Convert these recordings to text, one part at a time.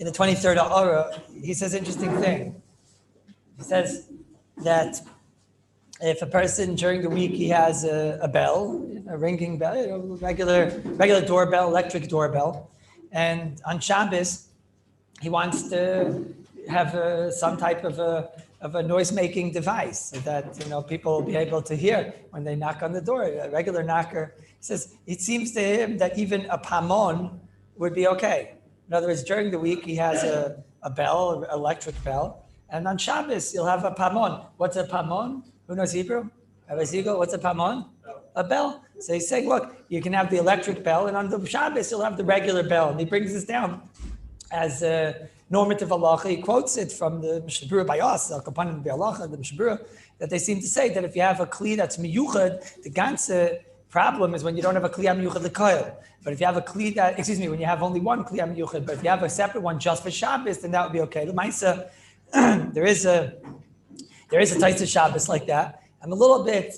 in the 23rd Ha'ara, he says an interesting thing. He says that if a person during the week he has a bell, a ringing bell, regular doorbell, electric doorbell, and on Shabbos he wants to have some type of a noise-making device so that people will be able to hear when they knock on the door. A regular knocker. He says it seems to him that even a pamon would be okay. In other words, during the week he has a bell, an electric bell, and on Shabbos you'll have a pamon. What's a pamon? Who knows Hebrew? Rabbi Ziegel, what's a pamon? A bell. So he's saying, look, you can have the electric bell, and on the Shabbos you'll have the regular bell. And he brings this down as a normative halacha. He quotes it from the Mishabura by us, the Mishabura, that they seem to say that if you have a kli that's miyuchad, the ganze problem is when you don't have a kli miyuchad l'koil. But if you have a kli when you have only one kli miyuchad, but if you have a separate one just for Shabbos, then that would be okay. L'maisa, there is a Taisa Shabbos like that. I'm a little bit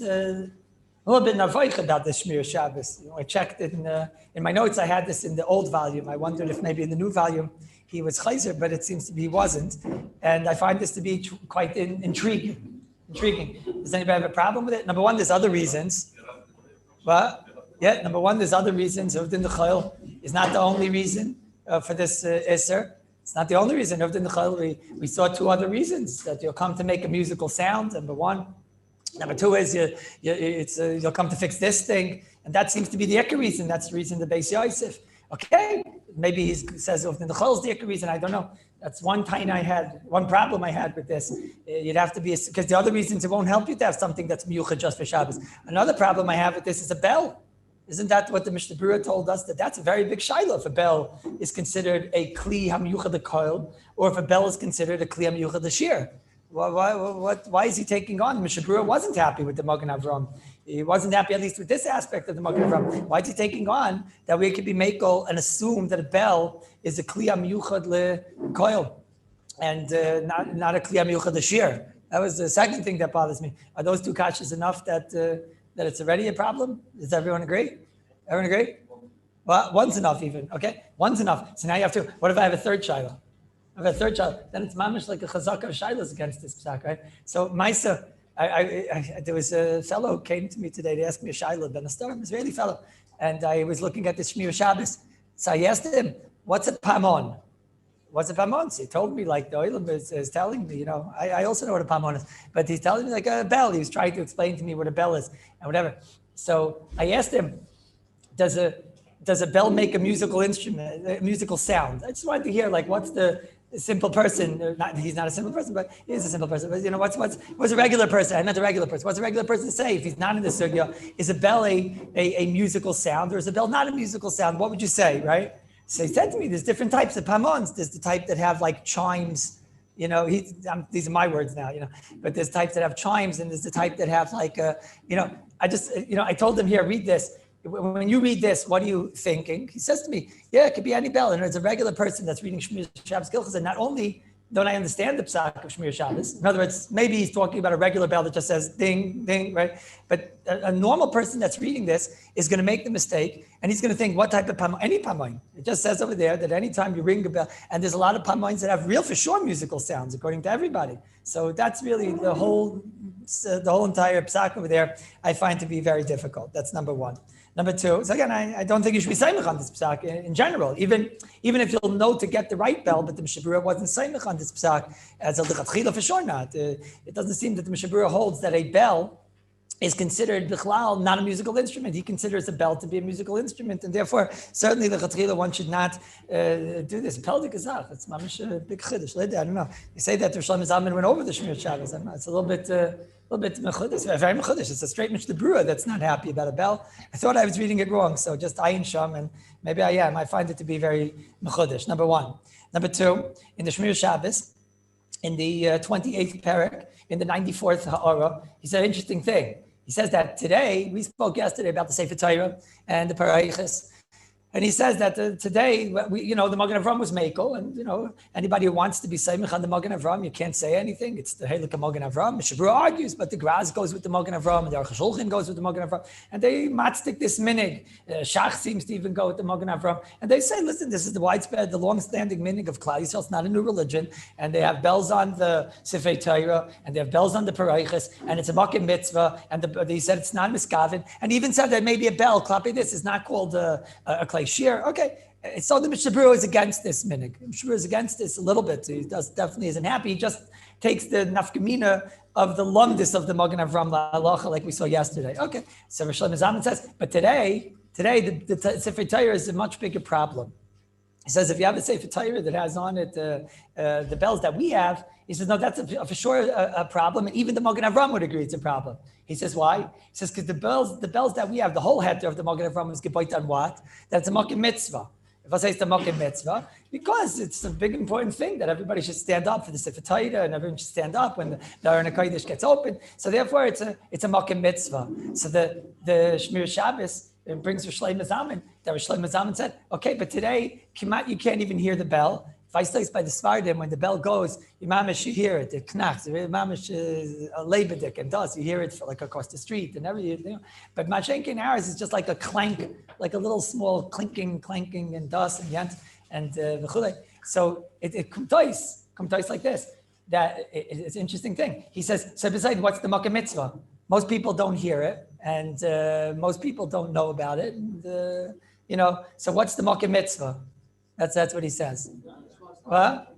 nervoich about this Shmir Shabbos. I checked it in my notes. I had this in the old volume. I wondered if maybe in the new volume he was chayzer, but it seems to be he wasn't. And I find this to be quite intriguing. Does anybody have a problem with it? Number one, there's other reasons. Number one, there's other reasons. Uvdin the Chayil is not the only reason for this Isser. It's not the only reason. Uvdin the Chayil, we saw two other reasons, that you'll come to make a musical sound, number one. Number two is you'll come to fix this thing, and that seems to be the Ekar reason. That's the reason the Beis Yosef. Okay, maybe he says in the Chol is the Ekar reason. I don't know. That's one problem I had with this. You'd have to be, because the other reasons it won't help you to have something that's miyuchad just for Shabbos. Another problem I have with this is a bell. Isn't that what the Mishnah Berurah told us? That's a very big shiloh if a bell is considered a kli hamiyuchad l'koil, or if a bell is considered a kli hamiyuchad l'shir. Why is he taking on? Mishnah Berurah wasn't happy with the Magen Avram. He wasn't happy, at least with this aspect of the Magen Avram. Why is he taking on that we could be makel and assume that a bell is a kli hamiyuchad l'koil and not a kli hamiyuchad l'shir? That was the second thing that bothers me. Are those two kashas enough that it's already a problem? Does everyone agree? Everyone agree? Well, one's enough even, okay? One's enough. So now you have to, what if I have a third child? I have a third child, then it's mamish like a chazaka of shilas against this psak, right? So Maisa, there was a fellow who came to me today to ask me a shilah, Ben Astar, an Israeli fellow, and I was looking at the Shmir Shabbos. So I asked him, what's a pamon? What's a pamon? So he told me, like the Oilam is telling me, I also know what a pamon is, but he's telling me like a bell. He was trying to explain to me what a bell is and whatever. So I asked him, does a bell make a musical instrument, a musical sound? I just wanted to hear, like, what's the simple person? He's not a simple person, but he is a simple person. But what's a regular person? I meant a regular person. What's a regular person say if he's not in the sugya? Is a bell a musical sound, or is a bell not a musical sound? What would you say, right? So he said to me, there's different types of pamons. There's the type that have like chimes. These are my words now. But there's types that have chimes, and there's the type that have like I told him, here, read this. When you read this, what are you thinking? He says to me, yeah, it could be any bell. And it's a regular person that's reading Shmir Shabbos Hilchos, and not only don't I understand the psak of Shmir Shabbos, in other words, maybe he's talking about a regular bell that just says ding, ding, right? But a normal person that's reading this is going to make the mistake, and he's going to think, what type of pamon? Any pamon. It just says over there that anytime you ring a bell, and there's a lot of pamons that have real for sure musical sounds, according to everybody. So that's really the whole entire psak over there I find to be very difficult. That's number one. Number two, so again, I don't think you should be saimach on this psak in general, even if you'll know to get the right bell, but the Mishnah Berurah wasn't saimach on this psak as a lichatchila for sure not. It doesn't seem that the Mishnah Berurah holds that a bell is considered bichlal not a musical instrument. He considers a bell to be a musical instrument, and therefore, certainly lechatchila one should not do this. Peldik azach, it's mamish a big chiddush. I don't know. You say that Rosh Hashanah went over the Shmir Shabbos. It's a little bit mechudesh, very mechudesh. It's a straight Mishnah Berurah that's not happy about a bell. I thought I was reading it wrong, so just ayin sham, and maybe I am. I find it to be very mechudesh. Number one. Number two, in the Shmir Shabbos, in the 28th parak, in the 94th ha'ara, he said an interesting thing. He says that today, we spoke yesterday about the Sefer Torah and the Paraychas, And he says that today, the Magen Avraham was Mekel, and anybody who wants to be Seimich on the Magen Avraham, you can't say anything. It's the Heilige Magen Avraham. Shabru argues, but the Graz goes with the Magen Avraham, and the Aruch HaShulchan goes with the Magen Avraham, and they matzik this minig. Shach seems to even go with the Magen Avraham, and they say, listen, this is the widespread, the long-standing minig of Klal Yisrael. It's not a new religion, and they have bells on the Sifrei Torah, and they have bells on the Paraychas, and it's a Makim Mitzvah, and they said it's not miskavin, and even said that maybe a bell clapping this is not called a Klal Shir. Okay, so the Mishnah Berurah is against this minig. Mishnah Berurah is against this a little bit. He definitely isn't happy. He just takes the nafkamina of the lumdis of the Magen Avraham La'alacha, like we saw yesterday. Okay, so Rosh Hashanah says, but today the Sefer Torah is a much bigger problem. He says if you have a Sefer Torah that has on it the bells that we have, he says no, that's for sure a problem, and even the Magen Avraham would agree it's a problem. He says why? He says because the bells that we have, the whole header of the Magen Avraham is gebayt on what? That's a Makim Mitzvah. If I say it's the Makim Mitzvah, because it's a big important thing that everybody should stand up for the Sefer Torah, and everyone should stand up when the Aron HaKodesh gets open. So therefore, it's a Makim Mitzvah. So the Shmir Shabbos, it brings Rosh Hashanah that Rosh Hashanah said, okay, but today, you can't even hear the bell. If I say by the Svardim, when the bell goes, you mamish, you hear it. It knacks. Mamish a lebedik and does. You hear it like across the street and everything. But Mashenkin ours is just like a clank, like a little small clanking and dust and yent and v'chulei. So it kumtois like this. That it's an interesting thing. He says, so besides, what's the Makkah Mitzvah? Most people don't hear it, and most people don't know about it. And, so what's the Makkah Mitzvah? That's what he says. What?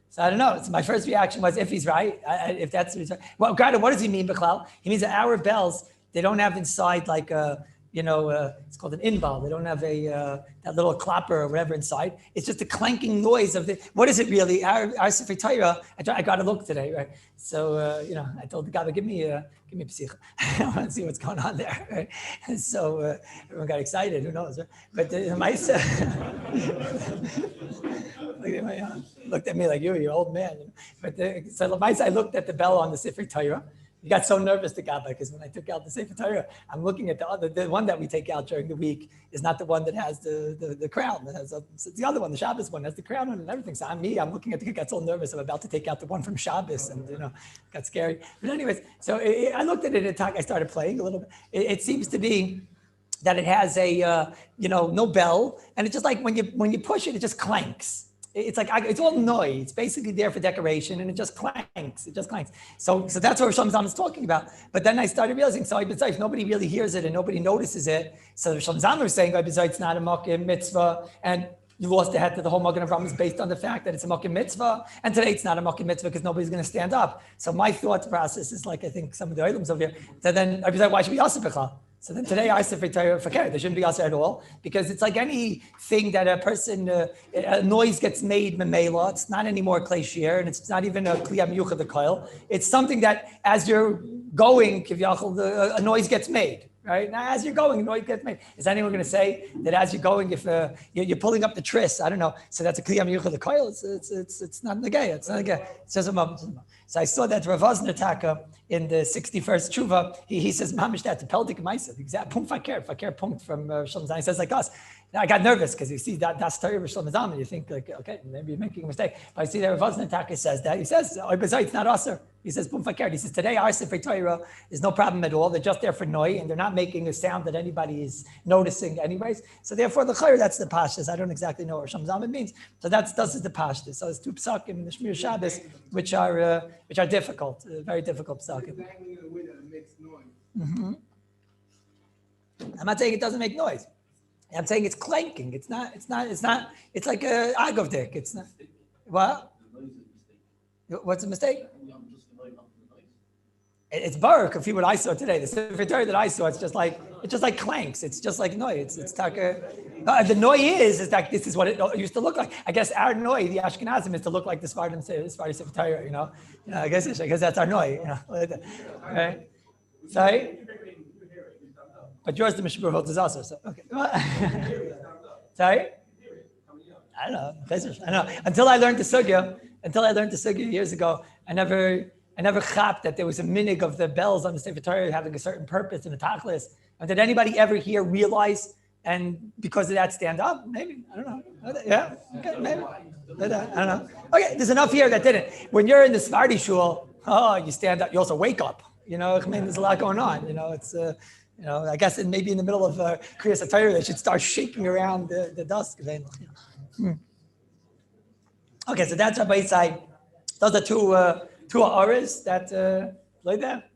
So I don't know. So my first reaction was if he's right, if that's what he's right. Well, granted, what does he mean, Bechlal? He means that our bells, they don't have inside like it's called an inbal. They don't have that little clapper or whatever inside. It's just a clanking noise of what is it really? Our Sefer Torah, I got to look today, right? So, I told the guy, give me a psicha. I want to see what's going on there, right? And so everyone got excited, who knows, right? But the Maisa looked at me like, you old man. But so the Maisa, I looked at the bell on the Sefer Torah. He got so nervous, the Gabba, because when I took out the Sefer Torah, I'm looking at the one that we take out during the week is not the one that has the crown. It's the other one, the Shabbos one, has the crown on it and everything. So I'm looking at it, got so nervous. I'm about to take out the one from Shabbos, and got scary. But anyways, so I looked at it and I started playing a little bit. It seems to be that it has a no bell, and it's just like when you push it, it just clanks. It's like it's all noise. It's basically there for decoration, and it just clanks. So that's what Rosh Hashanah is talking about. But then I started realizing, besides nobody really hears it and nobody notices it. So Rosh Hashanah is saying, besides it's not a Makim Mitzvah, and you lost the head to the whole Magen Avraham is based on the fact that it's a Makim Mitzvah, and today it's not a Makim Mitzvah because nobody's going to stand up. So my thought process is like I think some of the items over here. So then I was like, why should we also bechal? So then today I Sefer Torah forget. There shouldn't be also at all because it's like anything that a person, a noise gets made memela. It's not anymore klei shir, and it's not even a kliyam yuchad the coil. It's something that as you're going, a noise gets made. Right now, as you're going, a noise gets made. Is anyone going to say that as you're going, if you're pulling up the tris, I don't know. So that's a kliyam yuchad the coil. It's not negay. It's not negay. It's just a moment. So I saw that Rav Osner Taka in the 61st Tshuva, he says, Mamish, that's a Peldik Maisa, exact Pum Fakir punkt from Shalom Zan. He says like us. Now, I got nervous because you see that's Torah of Shalom Zan, and you think like, okay, maybe you're making a mistake. But I see that Rav Osner Taka says that. He says, it's not Aser. He says, Pum Fakir. He says, today our Sefer Torah is no problem at all. They're just there for noi, and they're not making a sound that anybody is noticing anyways. So therefore, the Chayr, that's the Pashtas. I don't exactly know what Shalom Zan means. So this is the Pashtas. So it's two psakim in the Shmir Shabbos, which are difficult, very difficult psakim. Mm-hmm. I'm not saying it doesn't make noise. I'm saying it's clanking. It's not. It's like a agovdik. It's not. What? What's the mistake? It's baruch. If you what I saw today, the Sefer Torah that I saw, it's just like clanks. It's just like noise. It's taka. The noise is that this is what it used to look like. I guess our noise, the Ashkenazim, is to look like the Sfardim Sefer Torah. I guess that's our noise. Right? Sorry. But yours, the Mishnah holds is also so. Okay. Sorry. I don't know. Until I learned the sugya years ago, I never chapped that there was a minig of the bells on the Sefer Torah having a certain purpose and a tachlis. And did anybody ever here realize and because of that stand up? Maybe, I don't know. Yeah, okay, maybe. I don't know. Okay, there's enough here that didn't. When you're in the Sephardi shul, you stand up, you also wake up. I mean, there's a lot going on. It's I guess maybe in the middle of Kriyas HaTorah, they should start shaking around the dust. Okay, so that's Rabbi side. Those are two aras that like that,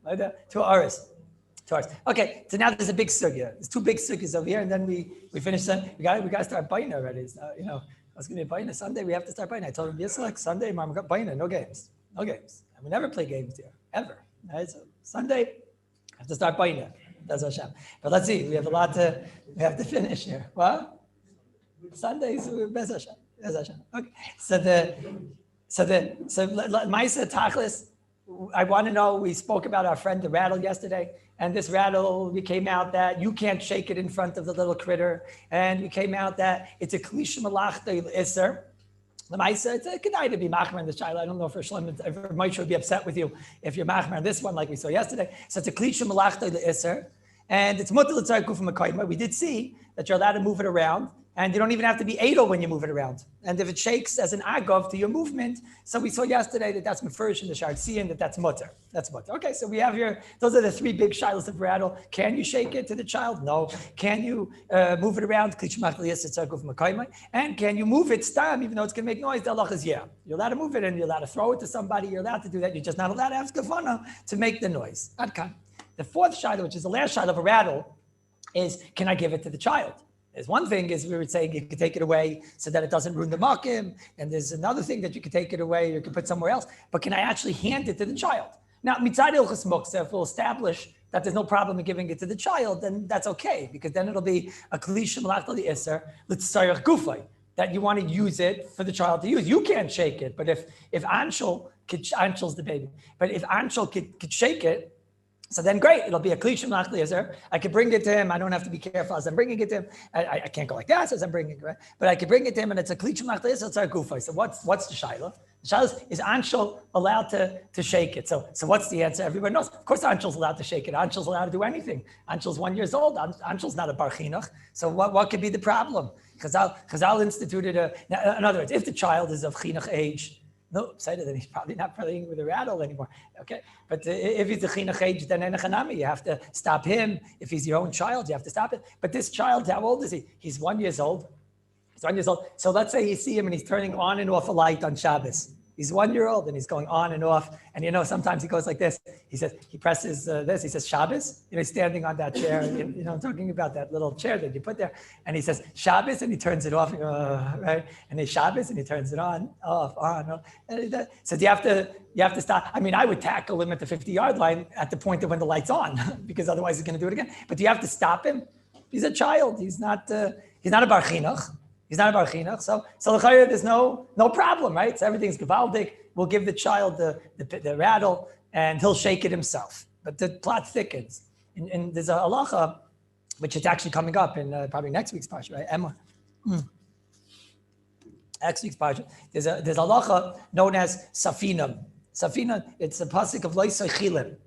2 aras. Okay, so now there's a big sugya. There's 2 big sugyas over here, and then we finish them. We got to start buying already. It's, I was going to be buying Sunday. We have to start buying. I told him, yes, like Sunday, Mom, got buying no games, And we never play games here, ever. Right? So Sunday, I have to start buying it. That's Hashem. But let's see, we have we have to finish here. What? Sundays, Bez Hashem. Okay. So Maisa Tachlis, I want to know, we spoke about our friend the rattle yesterday, and this rattle, we came out that you can't shake it in front of the little critter, and we came out that it's a Kallus Malachta Isser. The Maisa, it's a good idea to be machmer in this child. I don't know if Moshe would be upset with you if you're machmer in this one, like we saw yesterday. So it's a Kallus Malachta Isser, and it's mutter l'tzar kufa makayma. We did see that you're allowed to move it around, and you don't even have to be edel when you move it around. And if it shakes as an agav to your movement, so we saw yesterday that that's mefurish in the Shartzian, that's mutter. That's mutter. Okay, so we have here, those are the 3 big shilas of rattle. Can you shake it to the child? No. Can you move it around? And can you move it stam, even though it's going to make noise? The halach is yeah. You're allowed to move it, and you're allowed to throw it to somebody. You're allowed to do that. You're just not allowed to have skafana to make the noise. Adkan. The 4th shilah, which is the last shilah of a rattle, is can I give it to the child? There's one thing is we were saying you could take it away so that it doesn't ruin the makim. And there's another thing that you could take it away, you could put somewhere else. But can I actually hand it to the child? Now, mitzad Hilchos Muktzah, if we'll establish that there's no problem in giving it to the child, then that's okay, because then it'll be a Kallus Malachta Isser l'tzarich gufay, that you want to use it for the child to use. You can't shake it, but if Anshel's the baby, but if Anshel could shake it, so then great, it'll be a Kallus Malachta Isser. I could bring it to him. I don't have to be careful as I'm bringing it to him. I can't go like that as I'm bringing it, right? But I could bring it to him, and it's a Kallus Malachta Isser, it's our gufay. So what's the shayla? The shayla is Anshel allowed to shake it? So what's the answer? Everyone knows. Of course, Anshel's allowed to shake it. Anshel's allowed to do anything. Anshel's 1 year old. Anshel's not a bar chinuch. So what could be the problem? Chazal instituted in other words, if the child is of chinuch age, no, then he's probably not playing with a rattle anymore. Okay, but if he's a chinuch age, then enechanami, you have to stop him. If he's your own child, you have to stop it. But this child, how old is he? He's 1 year old. He's 1 year old. So let's say you see him and he's turning on and off a light on Shabbos. He's 1 year old and he's going on and off. And sometimes he goes like this. He presses this. He says Shabbos. He's standing on that chair. I'm talking about that little chair that you put there. And he says Shabbos, and he turns it off. Right? And then Shabbos, and he turns it on, off, on, off. So you have to stop. I mean, I would tackle him at the 50-yard line at the point of when the light's on, because otherwise he's going to do it again. But do you have to stop him? He's a child. He's not a bar chinuch. He's not a bar chinuch, so there's no problem, right? So everything's gevaldik. We'll give the child the rattle, and he'll shake it himself. But the plot thickens, and there's a halacha, which is actually coming up in probably next week's parsha, right? Emma. Next week's parsha. There's a halacha known as safinam. Safina, it's a pasuk of loisay chilim.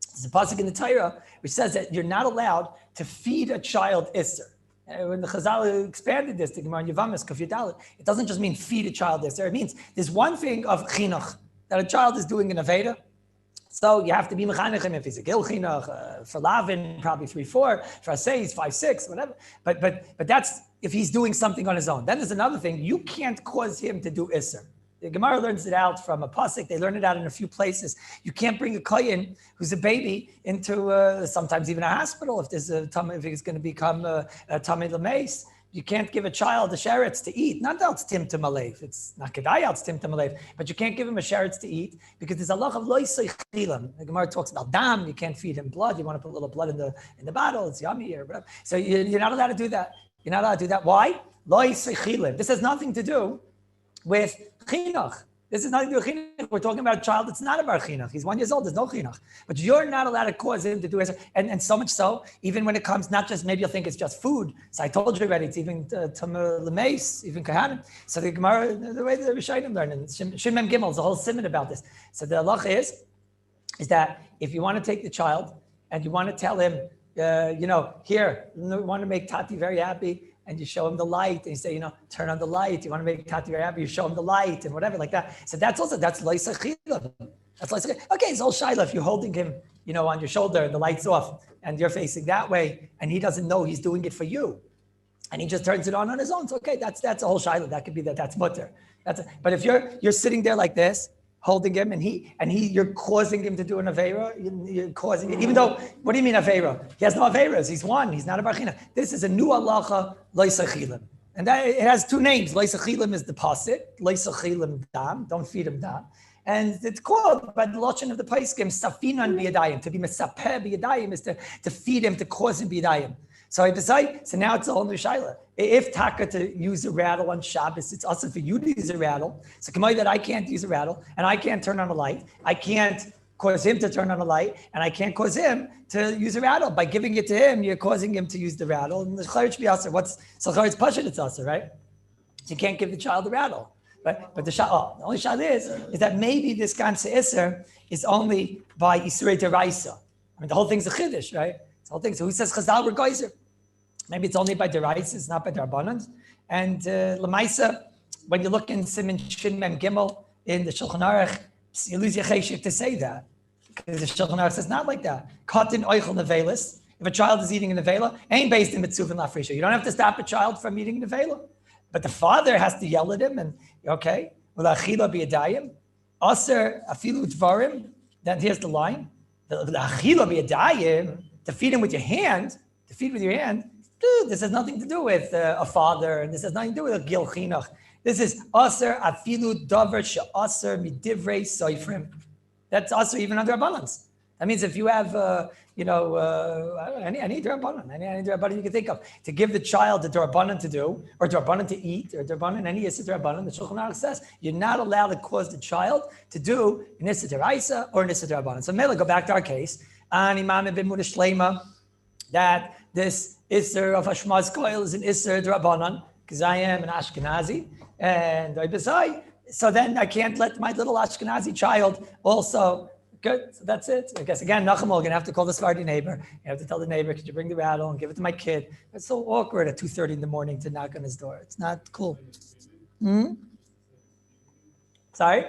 It's a pasuk in the Torah which says that you're not allowed to feed a child isser. When the Chazal expanded this to Gemara Yavamis, Kaf Yud, it doesn't just mean feed a child this. It means there's one thing of chinuch that a child is doing in Aveda. So you have to be mechanech him if he's a gil chinuch, for Lavin, probably 3-4, for Aseis, 5-6, whatever. But that's if he's doing something on his own. Then there's another thing. You can't cause him to do Isser. The Gemara learns it out from a pasuk. They learn it out in a few places. You can't bring a kohen who's a baby into sometimes even a hospital if there's if he's going to become a tummy lameis. You can't give a child a sheretz to eat. Not that it's timtum alev. It's not kedai it's timtum alev. But you can't give him a sheretz to eat because there's a lot of loisei chilam. The Gemara talks about dam. You can't feed him blood. You want to put a little blood in the bottle. It's yummy or whatever. So you're not allowed to do that. You're not allowed to do that. Why? Loisei chilam. This has nothing to do with chinuch. This is nothing to do with chinuch. We're talking about a child that's not a bar chinuch. He's 1 year old. There's no chinuch. But you're not allowed to cause him to do it. And so much so, even when it comes, not just, maybe you'll think it's just food. So I told you already, it's even tamar lemeis, even kahanim. So the Gemara, the way the Rishonim learn, and Shin Mem Gimel, there's a whole simon about this. So the halacha is that if you want to take the child and you want to tell him here, you want to make Tati very happy, and you show him the light, and you say, turn on the light. You want to make Tati very happy, you show him the light, and whatever like that. So that's Loisa Chilam. That's Loisa Chilam. Okay, it's all Shaila. If you're holding him, on your shoulder, and the light's off, and you're facing that way, and he doesn't know he's doing it for you, and he just turns it on his own. So okay, that's a whole Shaila. That could be that's mutter. But if you're sitting there like this, holding him, and you're causing him to do an Aveira, you're causing it, even though, what do you mean Aveira? He has no Aveiras, he's one, he's not a Barchina. This is a new halacha, Loisa Chilim. And that, it has two names. Loisa Chilim is the pasuk, Loisa Chilim dam, don't feed him dam. And it's called, by the Lashon of the Paiskim, Safinan biyadayim. To be Mesapeh biyadayim is to feed him, to cause him biyadayim. So now it's a whole new shaila. If taka to use a rattle on Shabbos, it's also for you to use a rattle. So come on, that I can't use a rattle, and I can't turn on a light. I can't cause him to turn on a light, and I can't cause him to use a rattle. By giving it to him, you're causing him to use the rattle. And the chayr should be also it's Parsha, it's also, right? So you can't give the child the rattle. But the only shal is that maybe this ganze Isser is only by Yisrei Deraisa. I mean, the whole thing's a chiddush, right? The whole thing. So who says Chazal were geyser? Maybe it's only by Deraisa, it's not by Darbanans. And Lamaisa, when you look in Siman Shin Mem Gimel in the Shulchan Aruch, you lose your cheshik to say that, because the Shulchan Aruch says not like that. Katan oichel nevelis. If a child is eating a nevela, ain't based in mitzuvah lafrisha. You don't have to stop a child from eating nevela, but the father has to yell at him and okay. V'lachila biyadayim, aser afilu dvarim. Then here's the line: v'lachila biyadayim, to feed him with your hand. To feed with your hand. Dude, this has nothing to do with a father, and this has nothing to do with a gil chinuch. This is aser afilu davar she'aser midivrei soifrim. That's also even under abundance. That means if you have, any drabanan, any drabanan you can think of, to give the child a drabanan to do, or drabanan to eat, or drabanan, any issa drabanan, the Shulchan Aruch says you're not allowed to cause the child to do an issa deraisa or an issa drabanan. So Mela, go back to our case, and Imam ibn Mudashlema, that this Isser of Hashmaz Koil is an Isser Drabanan, because I am an Ashkenazi, and I beside. So then I can't let my little Ashkenazi child also. Good, so that's it. I guess again, Nachum, we're gonna have to call the Sephardi neighbor. You have to tell the neighbor, could you bring the rattle and give it to my kid? It's so awkward at 2:30 in the morning to knock on his door. It's not cool. Sorry?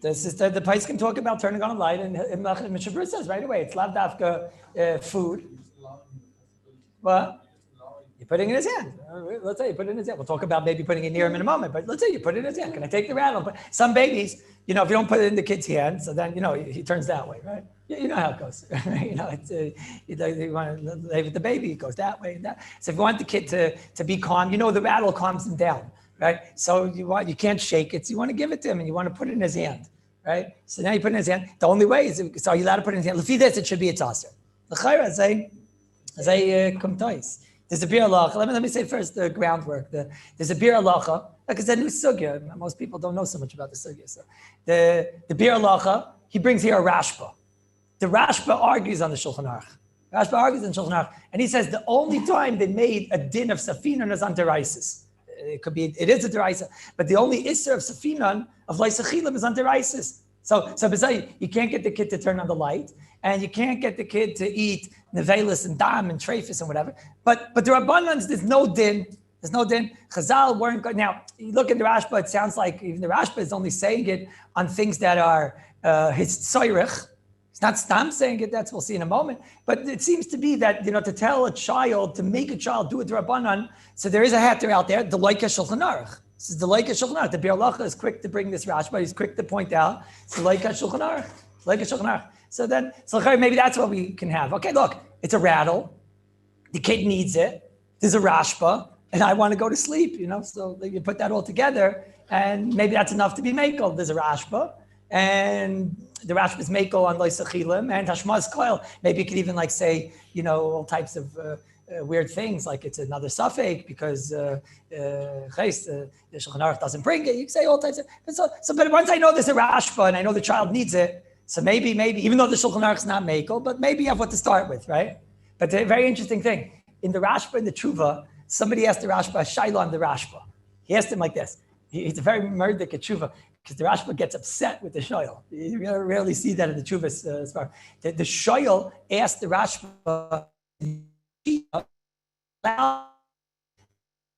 The Pais can talk about turning on a light, and Mishabur says right away, it's lav dafka food. What? You're putting it in his hand. Let's say you put it in his hand. We'll talk about maybe putting it near him in a moment, but let's say you put it in his hand. Can I take the rattle? But some babies, if you don't put it in the kid's hand, so then, he turns that way, right? You know how it goes. You want to leave it the baby, it goes that way and that. So if you want the kid to be calm, the rattle calms him down, right? So you can't shake it, so you want to give it to him and you want to put it in his hand, right? So now you put it in his hand. The only way is, so are you allowed to put it in his hand? Lefi this, it should be a tosser. The chayra say, kumtais. There's a bir halacha. Let me say first the groundwork. There's a bir halacha, because it's a new sugya. Most people don't know so much about the sugya. So the bir halacha, he brings here a Rashba. The Rashba argues on the Shulchan Aruch. And he says the only time they made a din of safinan is on deraisis. It is a deraisa, but the only isser of safinan of leisachilim is on deraisis. So besides, you can't get the kid to turn on the light, and you can't get the kid to eat nevelis and dam and treifis and whatever. But the Rabbanans, there's no din. Chazal weren't good. Now, you look at the Rashba, it sounds like even the Rashba is only saying it on things that are his tzoyrich. It's not stam saying it, we'll see in a moment. But it seems to be that, to tell a child, to make a child do a Rabbanan, so there is a hatter out there, the Loika Shulchan Aruch. This is the Loika Shulchan Aruch. The Bir Halacha is quick to bring this Rashba, he's quick to point out, it's the Loika Shulchan Aruch. So then, maybe that's what we can have. Okay, look, it's a rattle. The kid needs it. There's a rashba, and I want to go to sleep, So you put that all together, and maybe that's enough to be makel. There's a rashba, and the rashba is makel on loisachilim, and hashmaz koil. Maybe you could even say, all types of weird things, like it's another suffix because the Shulchan Aruch doesn't bring it. You can say all types of. But once I know there's a rashba, and I know the child needs it. So maybe, even though the Shulchan Aruch is not makel, but maybe you have what to start with, right? But the very interesting thing, in the Rashba and the Tshuva, somebody asked the Rashba a shaila on the Rashba. He asked him like this. He's a very murdik at Tshuva. because the Rashba gets upset with the shoyl. You rarely see that in the Chuvas. The shoyl asked the Rashba, allow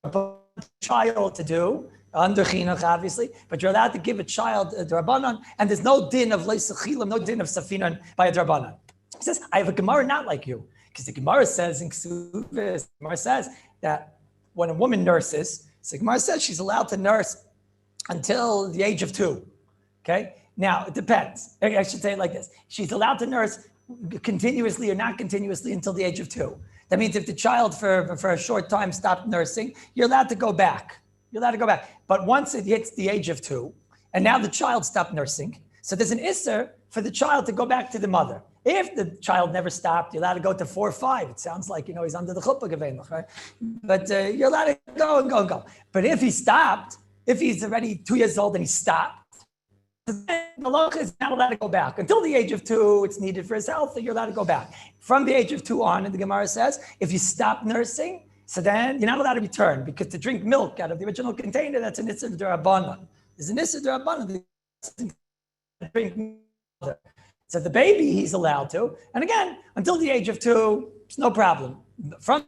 a child to do, under chinuch, obviously, but you're allowed to give a child a drabanan, and there's no din of leisachilim, no din of safinan by a drabanan. He says, I have a Gemara not like you, because the Gemara says in Ksubis, the Gemara says that when a woman nurses, so the Gemara says she's allowed to nurse until the age of 2. Okay, now it depends. I should say it like this: she's allowed to nurse continuously or not continuously until the age of 2. That means if the child for a short time stopped nursing, you're allowed to go back. You're allowed to go back. But once it hits the age of 2, and now the child stopped nursing, so there's an isser for the child to go back to the mother. If the child never stopped, you're allowed to go to 4 or 5. It sounds like, he's under the chuppah gevenach, right? But you're allowed to go and go and go. But if he stopped, if he's already 2 years old and he stopped, the halacha is not allowed to go back. Until the age of 2, it's needed for his health, and you're allowed to go back. From the age of 2 on, and the Gemara says, if you stop nursing, so then you're not allowed to return, because to drink milk out of the original container, that's an issur d'Rabbanan. There's an issur d'Rabbanan to drink milk. So the baby, he's allowed to. And again, until the age of 2, it's no problem. From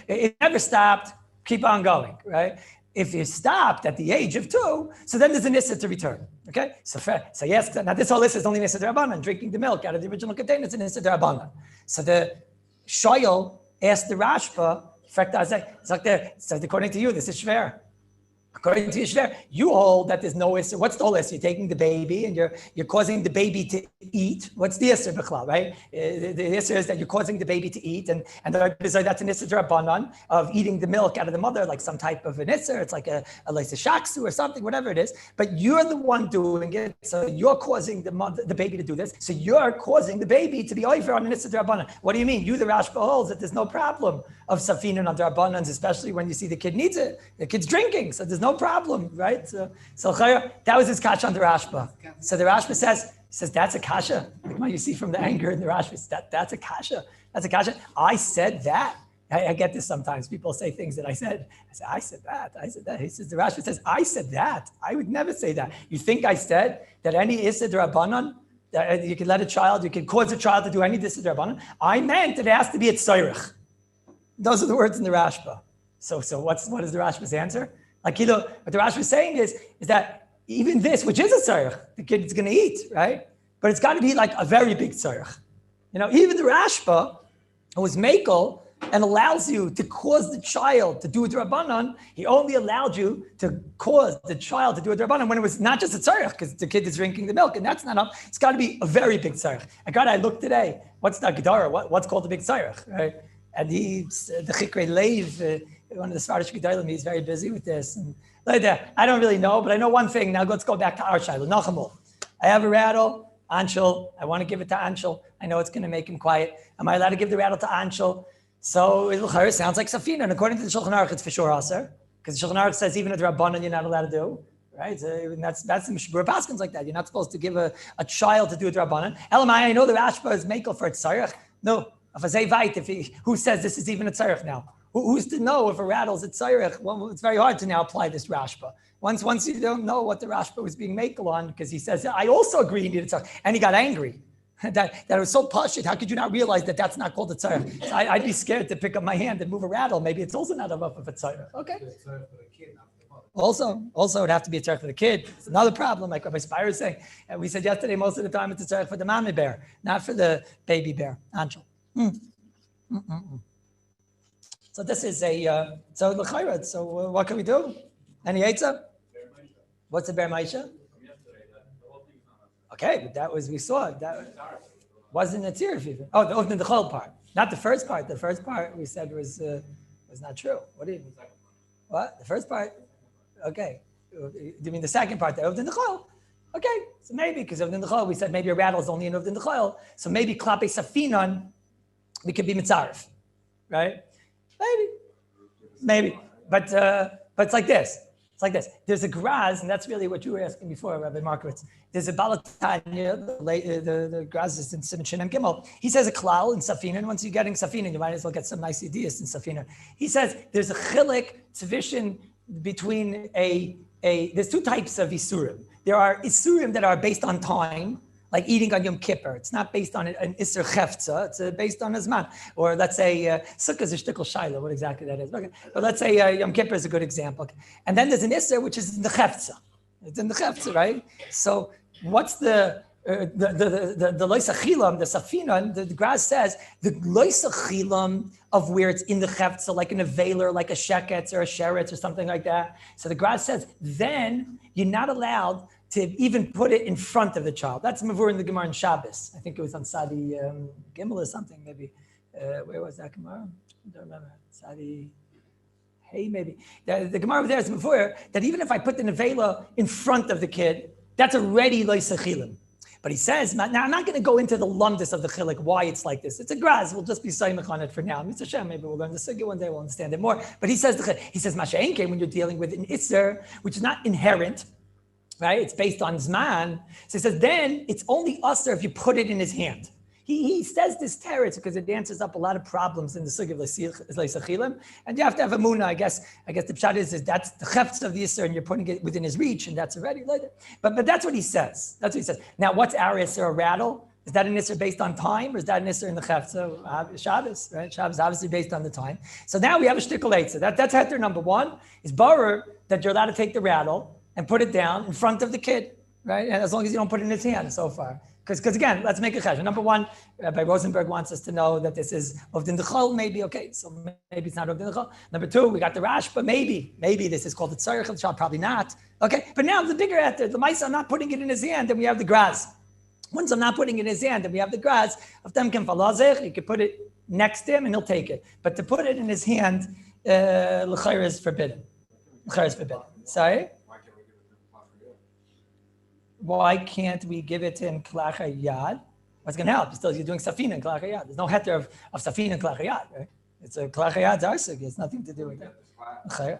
it never stopped, keep on going, right? If you stopped at the age of 2, so then there's an issur to return. Okay? So yes, now this whole list is only an issur d'Rabbanan, drinking the milk out of the original container, it's an issur d'Rabbanan. So the shoyl asked the Rashba, so according to you, this is shver. According to Yishver, you hold that there's no issur. What's the whole issur? You're taking the baby and you're causing the baby to eat. What's the issur, b'chlal, right? The issur is that you're causing the baby to eat, and that's an issur d'Rabbanan of eating the milk out of the mother, like some type of an issur. It's like a shaksu or something, whatever it is. But you're the one doing it, so you're causing the baby to do this. So you're causing the baby to be over on an issur d'Rabbanan. What do you mean? You, the Rashba, holds that there's no problem of safinan on d'Rabbanans, especially when you see the kid needs it. The kid's drinking, so there's no problem, right? So that was his kasha on the Rashba. So the Rashba says that's a kasha. Like you see from the anger in the Rashba, that's a kasha. That's a kasha. I said that. I get this sometimes. People say things that I said. I said that. He says, the Rashba says, I said that. I would never say that. You think I said that any issur d'Rabbanan, that you can let a child, you can cause a child to do any issur d'Rabbanan? I meant it has to be at tzorich. Those are the words in the Rashba. So what is the Rashba's answer? Like, what the Rashba is saying is that even this, which is a tzorich, the kid is going to eat, right? But it's got to be like a very big tzorich. Even the Rashba, who is mekel and allows you to cause the child to do a d'Rabbanan, he only allowed you to cause the child to do a d'Rabbanan when it was not just a tzorich, because the kid is drinking the milk, and that's not enough. It's got to be a very big tzorich. I looked today, what's the Gedara? What's called a big tzorich, right? And the Chikrei Leiv, one of the Svardish Gedolim, he's very busy with this. And like that, I don't really know, but I know one thing. Now let's go back to our Shiloh, Nachamol. I have a rattle, Anshel. I want to give it to Anshel. I know it's going to make him quiet. Am I allowed to give the rattle to Anshel? So it sounds like Safina. And according to the Shulchan Aruch, it's for sure Aser, because the Shulchan Aruch says even a Rabbanan you're not allowed to do. Right? So that's the Mishbur Paskins like that. You're not supposed to give a child to do a Rabbanan. Elamai, I know the Rashba is mekel for a tzarech. No. Who says this is even a tzarech now? Who's to know if a rattle's a tzarech? Well, it's very hard to now apply this Rashba. Once you don't know what the Rashba was being mekel on, because he says, I also agree he needed tzarech. And he got angry. that it was so pashut. How could you not realize that that's not called a tzarech? So I'd be scared to pick up my hand and move a rattle. Maybe it's also not enough of a tzarech. Okay. Also, it would have to be a tzarech for the kid. It's another problem, like Rabbi Spire is saying. And we said yesterday, most of the time it's a tzarech for the mama bear, not for the baby bear. Angel. So this is so l'chayrat. So what can we do? Any Eitzah? What's the Ber Maisha? Okay, but that was, we saw it. That wasn't a tziruf even. Oh, the Ovnin D'chol part. Not the first part. The first part we said was not true. What do you mean? What? The first part? Okay. Do you mean the second part, the Ovnin D'chol? Okay, so maybe, because Ovnin D'chol, we said maybe a rattle is only an Ovnin D'chol. So maybe Klape Safinon, we could be mitzaref, right? Maybe. But it's like this. It's like this. There's a graz, and that's really what you were asking before, Rabbi Markowitz. There's a Balatanya, the graz is in Siman Shin and Gimel. He says a klal in Safina, and once you're getting Safina, you might as well get some nice ideas in Safina. He says there's a chilik tzvishin between there's two types of isurim. there are isurim that are based on time, like eating on Yom Kippur. It's not based on an Isser Chefza, it's based on Azman. Or let's say Sukkah is a shtickle Shiloh, what exactly that is. Okay. But let's say Yom Kippur is a good example. Okay. And then there's an Isser, which is in the Chefza. It's in the Chefza, right? So what's the Lois Achilam, the Safina, the Graz says, the Lois Achilam of where it's in the Chefza, like in a Veiler, like a Sheketz or a Sheretz or something like that. So the Graz says, then you're not allowed to even put it in front of the child. That's Mavur in the Gemara in Shabbos. I think it was on Sadi Gimel or something, maybe. Where was that Gemara? I don't remember. Sadi Hey, maybe. The Gemara over there is Mavur that even if I put the Nevela in front of the kid, that's already Lois Achilim. But he says, now I'm not going to go into the lumdus of the chilik, why it's like this. It's a graz. We'll just be saying on it for now. Mr. Shem, maybe we'll learn the sugya one day. We'll understand it more. But he says, Masha Enke, when you're dealing with an isser, which is not inherent, right? It's based on zman. So he says, then it's only usher if you put it in his hand. He says this teretz because it answers up a lot of problems in the sugya of leisachilim, and you have to have a muna. I guess the pshat is that's the chefts of the isser, and you're putting it within his reach, and that's already like that. But that's what he says. That's what he says. Now, what's our isser? A rattle? Is that an isser based on time, or is that an isser in the chefts of Shabbos? Right? Shabbos obviously based on the time. So now we have a shtickle eitzer. That's heter number one. Is barer that you're allowed to take the rattle and put it down in front of the kid, right? And as long as you don't put it in his hand so far. Because again, let's make a cheshbon. Number one, Rabbi Rosenberg wants us to know that this is Ovdin Dechol, maybe, okay, so maybe it's not Ovdin Dechol. Number two, we got the Rash, but maybe this is called the Tzarech of the child, probably not. Okay, but now the bigger after, the Maisa, I'm not putting it in his hand, then we have the Graz. Once I'm not putting it in his hand, then we have the Graz. Of them can falazech, you can put it next to him and he'll take it. But to put it in his hand, l'chayr is forbidden. L'chayr is forbidden. Sorry? Why can't we give it in Klach Yad? What's going to help? Still, you're doing Safina in Klach Yad. There's no heter of Safina in Klach Yad, right? It's a Klach Yad Zarsuk. It's nothing to do with that. Sorry?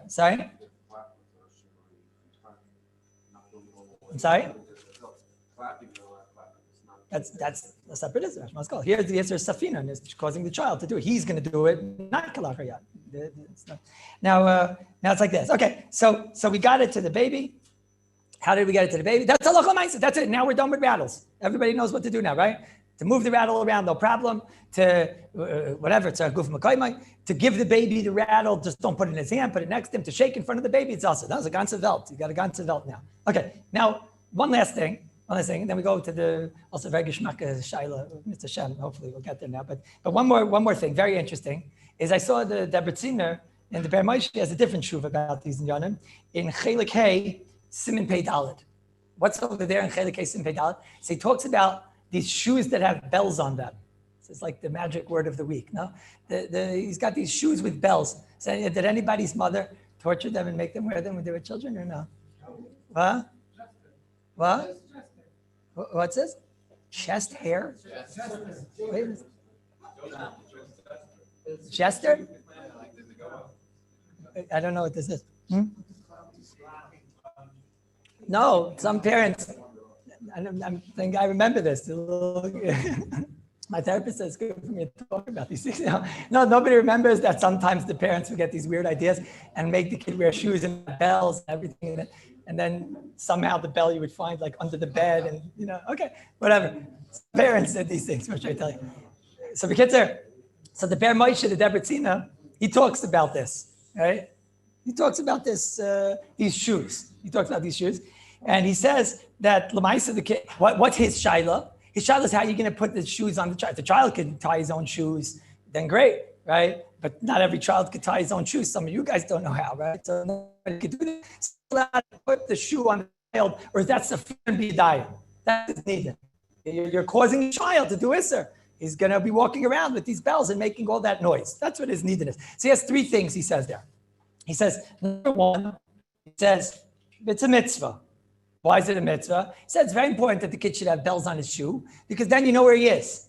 I'm sorry? That's a separate Israel. Here's the Israel Safina, and it's causing the child to do it. He's going to do it, not Klach Yad. Now it's like this. Okay, so we got it to the baby. How did we get it to the baby? That's halacha ma'aseh. That's it. Now we're done with rattles. Everybody knows what to do now, right? To move the rattle around, no problem. To whatever, it's a guf makaymai. To give the baby the rattle, just don't put it in his hand, put it next to him. To shake in front of the baby, it's also. That was a ganze Welt. You got a ganze Welt now. Okay, now one last thing, and then we go to the also very geschmack shaila, Mr. Shem. Hopefully we'll get there now. But one more thing, very interesting, is I saw the Debritziner and the Ber Moshe has a different shuv about these inyanim in Chelik Hey. Siman Pei Dalet. What's over there in Chelik Siman Pei Dalet? So he talks about these shoes that have bells on them. So it's like the magic word of the week. No, he's got these shoes with bells. So did anybody's mother torture them and make them wear them when they were children, or no? What? What? What's this? Chest hair? Wait. Chester? I don't know what this is. No, some parents, I think I remember this. My therapist says it's good for me to talk about these things. No, nobody remembers that sometimes the parents would get these weird ideas and make the kid wear shoes and bells and everything. And then somehow the bell you would find like under the bed and, okay, whatever. Parents did these things, what should I tell you? So the kids are, so the Ber Moshe, the Debritzina, he talks about this, right? He talks about this, these shoes. He talks about these shoes. And he says that Lamaisa, the kid, what's his shaila? His shaila is how you're going to put the shoes on the child. If the child can tie his own shoes, then great, right? But not every child could tie his own shoes. Some of you guys don't know how, right? So nobody could do this. Put the shoe on the child, or is that sufficient be dying? That's needed. You're causing a child to do isser. He's going to be walking around with these bells and making all that noise. That's what his need is. So he has three things he says there. He says, number one, he says, it's a mitzvah. Why is it a mitzvah? He said it's very important that the kid should have bells on his shoe because then you know where he is.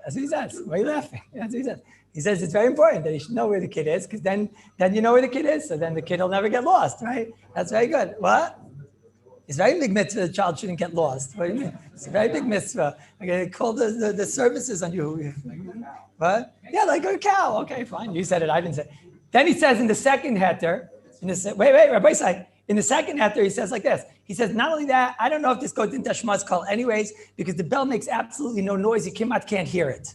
That's what he says. Why are you laughing? That's what he says. He says it's very important that he should know where the kid is because then you know where the kid is. So then the kid will never get lost, right? That's very good. What? It's a very big mitzvah. The child shouldn't get lost. What do you mean? It's a very big mitzvah. Okay, call the services on you. What? Yeah, like a cow. Okay, fine. You said it. I didn't say it. Then he says in the second heter, wait, Rabbi Say, In the second heter, he says like this. He says, not only that, I don't know if this goes into Shma's call anyways, because the bell makes absolutely no noise. You can't hear it.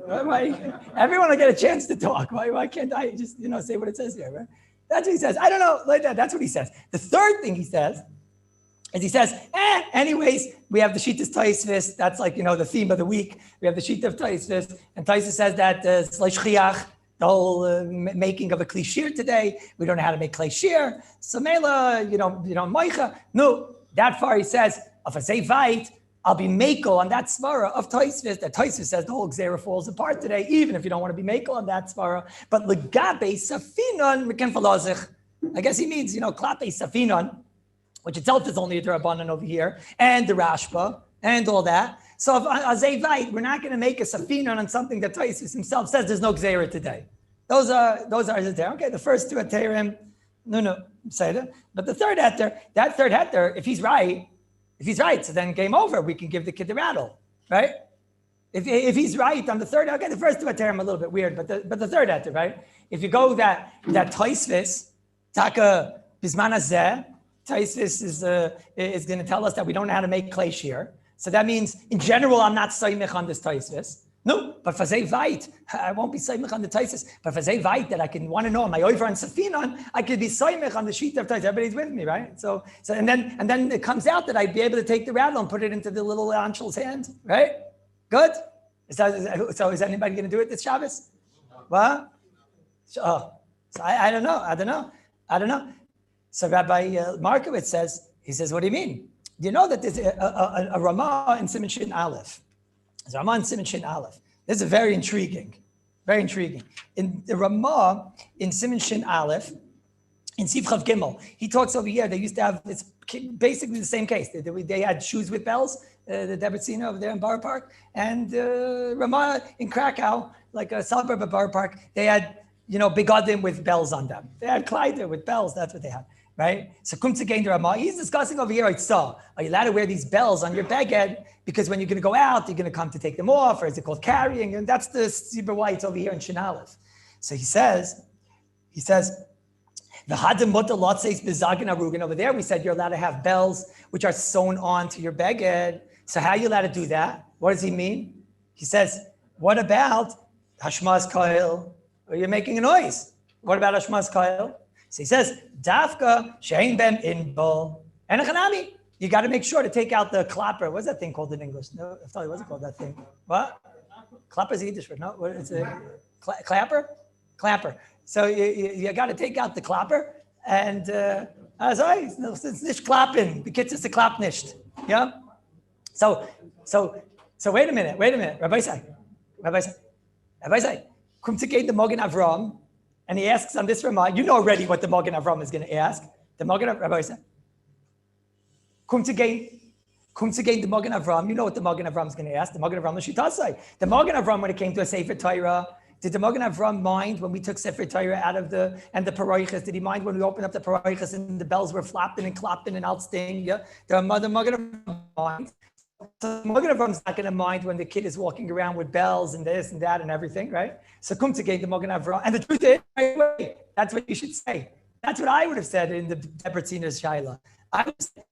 Why? Everyone will get a chance to talk. Why can't I just, say what it says here, right? That's what he says. I don't know. Like that. That's what he says. The third thing he says is he says, anyways, we have the Shittas Taisvis. That's like, the theme of the week. We have the Shittas of Taisvis. And Taisvis says that Shliach, the whole making of a Kli Shir today. We don't know how to make Kli Shir. So Mela, Moicha. No, that far he says, if I say Vait, I'll be Mekel on that svara of Taisvis. That Taisvis says the whole Gzera falls apart today, even if you don't want to be Mekel on that svara. But Legabe Safinon Meken Falazich. I guess he means, Klape Safinon, which itself is only a Durabanan over here, and the Rashba, and all that. So if Azevite, we're not going to make a Safinon on something that Taisvis himself says there's no Gzera today. Those are there. Okay, the first two Heterim, no, say that. But the third Heter, that third Heter, if he's right, so then game over. We can give the kid the rattle, right? If he's right on the third, okay, the first two Heterim a little bit weird, but the third Heter, right? If you go that Taisvis, Taka Bisman Hazeh, Taisvis is going to tell us that we don't know how to make Kli Shir. So that means, in general, I'm not Saimich on this Taisvis. No, but for Vait, I won't be Saimich on the Taisvis. But for Vait, that I can want to know, my over on Safinon, I could be Saimich on the sheet of Taisvis. Everybody's with me, right? So and then it comes out that I'd be able to take the rattle and put it into the little Anshel's hand, right? Good? So is anybody going to do it this Shabbos? What? So I don't know. So Rabbi Markowitz says, what do you mean? Do you know that there's a Ramah in Siman Shin Aleph? There's a Ramah in Siman Shin Aleph. This is very intriguing. In the Ramah in Siman Shin Aleph, in Sif Chav Gimel, he talks over here, they used to have, it's basically the same case. They had shoes with bells, the Debrecina over there in Borough Park, and Ramah in Krakow, like a suburb of Borough Park, they had, begodim with bells on them. They had Kleider with bells, that's what they had. Right? So Kumtzegein Ramah, he's discussing over here, are you allowed to wear these bells on your beged? Because when you're going to go out, you're going to come to take them off, or is it called carrying? And that's the Sibur why it's over here in Shin Aleph. So he says, the Hadim Mutter Lot says Bizagin Arugan. Over there, we said you're allowed to have bells which are sewn onto your beged. So how are you allowed to do that? What does he mean? He says, what about Hashmaz Koil? You're making a noise. What about Hashmaz Koil? So he says, Dafka Shein Ben Inbol and Hanami. You got to make sure to take out the clapper. What's that thing called in English? No, I thought it wasn't called that thing. What? Clapper's Yiddish word. No, what is it? Clapper. So you got to take out the clapper and sorry, it's nicht klappen. The kids is a klap nicht. Yeah. So wait a minute. Rabbi say, come to get the Mogen Avram. And he asks on this Ramah, you know already what the Mogen Avram is going to ask. The Mogen Avram, Rabbi said, come to gain the Mogen Avram. You know what the Mogen Avram is going to ask. The Mogen Avram, the Shitasai. The Mogen Avram, when it came to a Sefer Torah, did the Mogen Avram mind when we took Sefer Torah out of the Paroiches? Did he mind when we opened up the Paroiches and the bells were flapping and clapping and outsting? Yeah, the Mogen Avram mind. So the Mogen Avram is not going to mind when the kid is walking around with bells and this and that and everything, right? So come to gain the Mogen Avram. And the truth is, right, that's what you should say. That's what I would have said in the Debretzina's Shaila. I would say,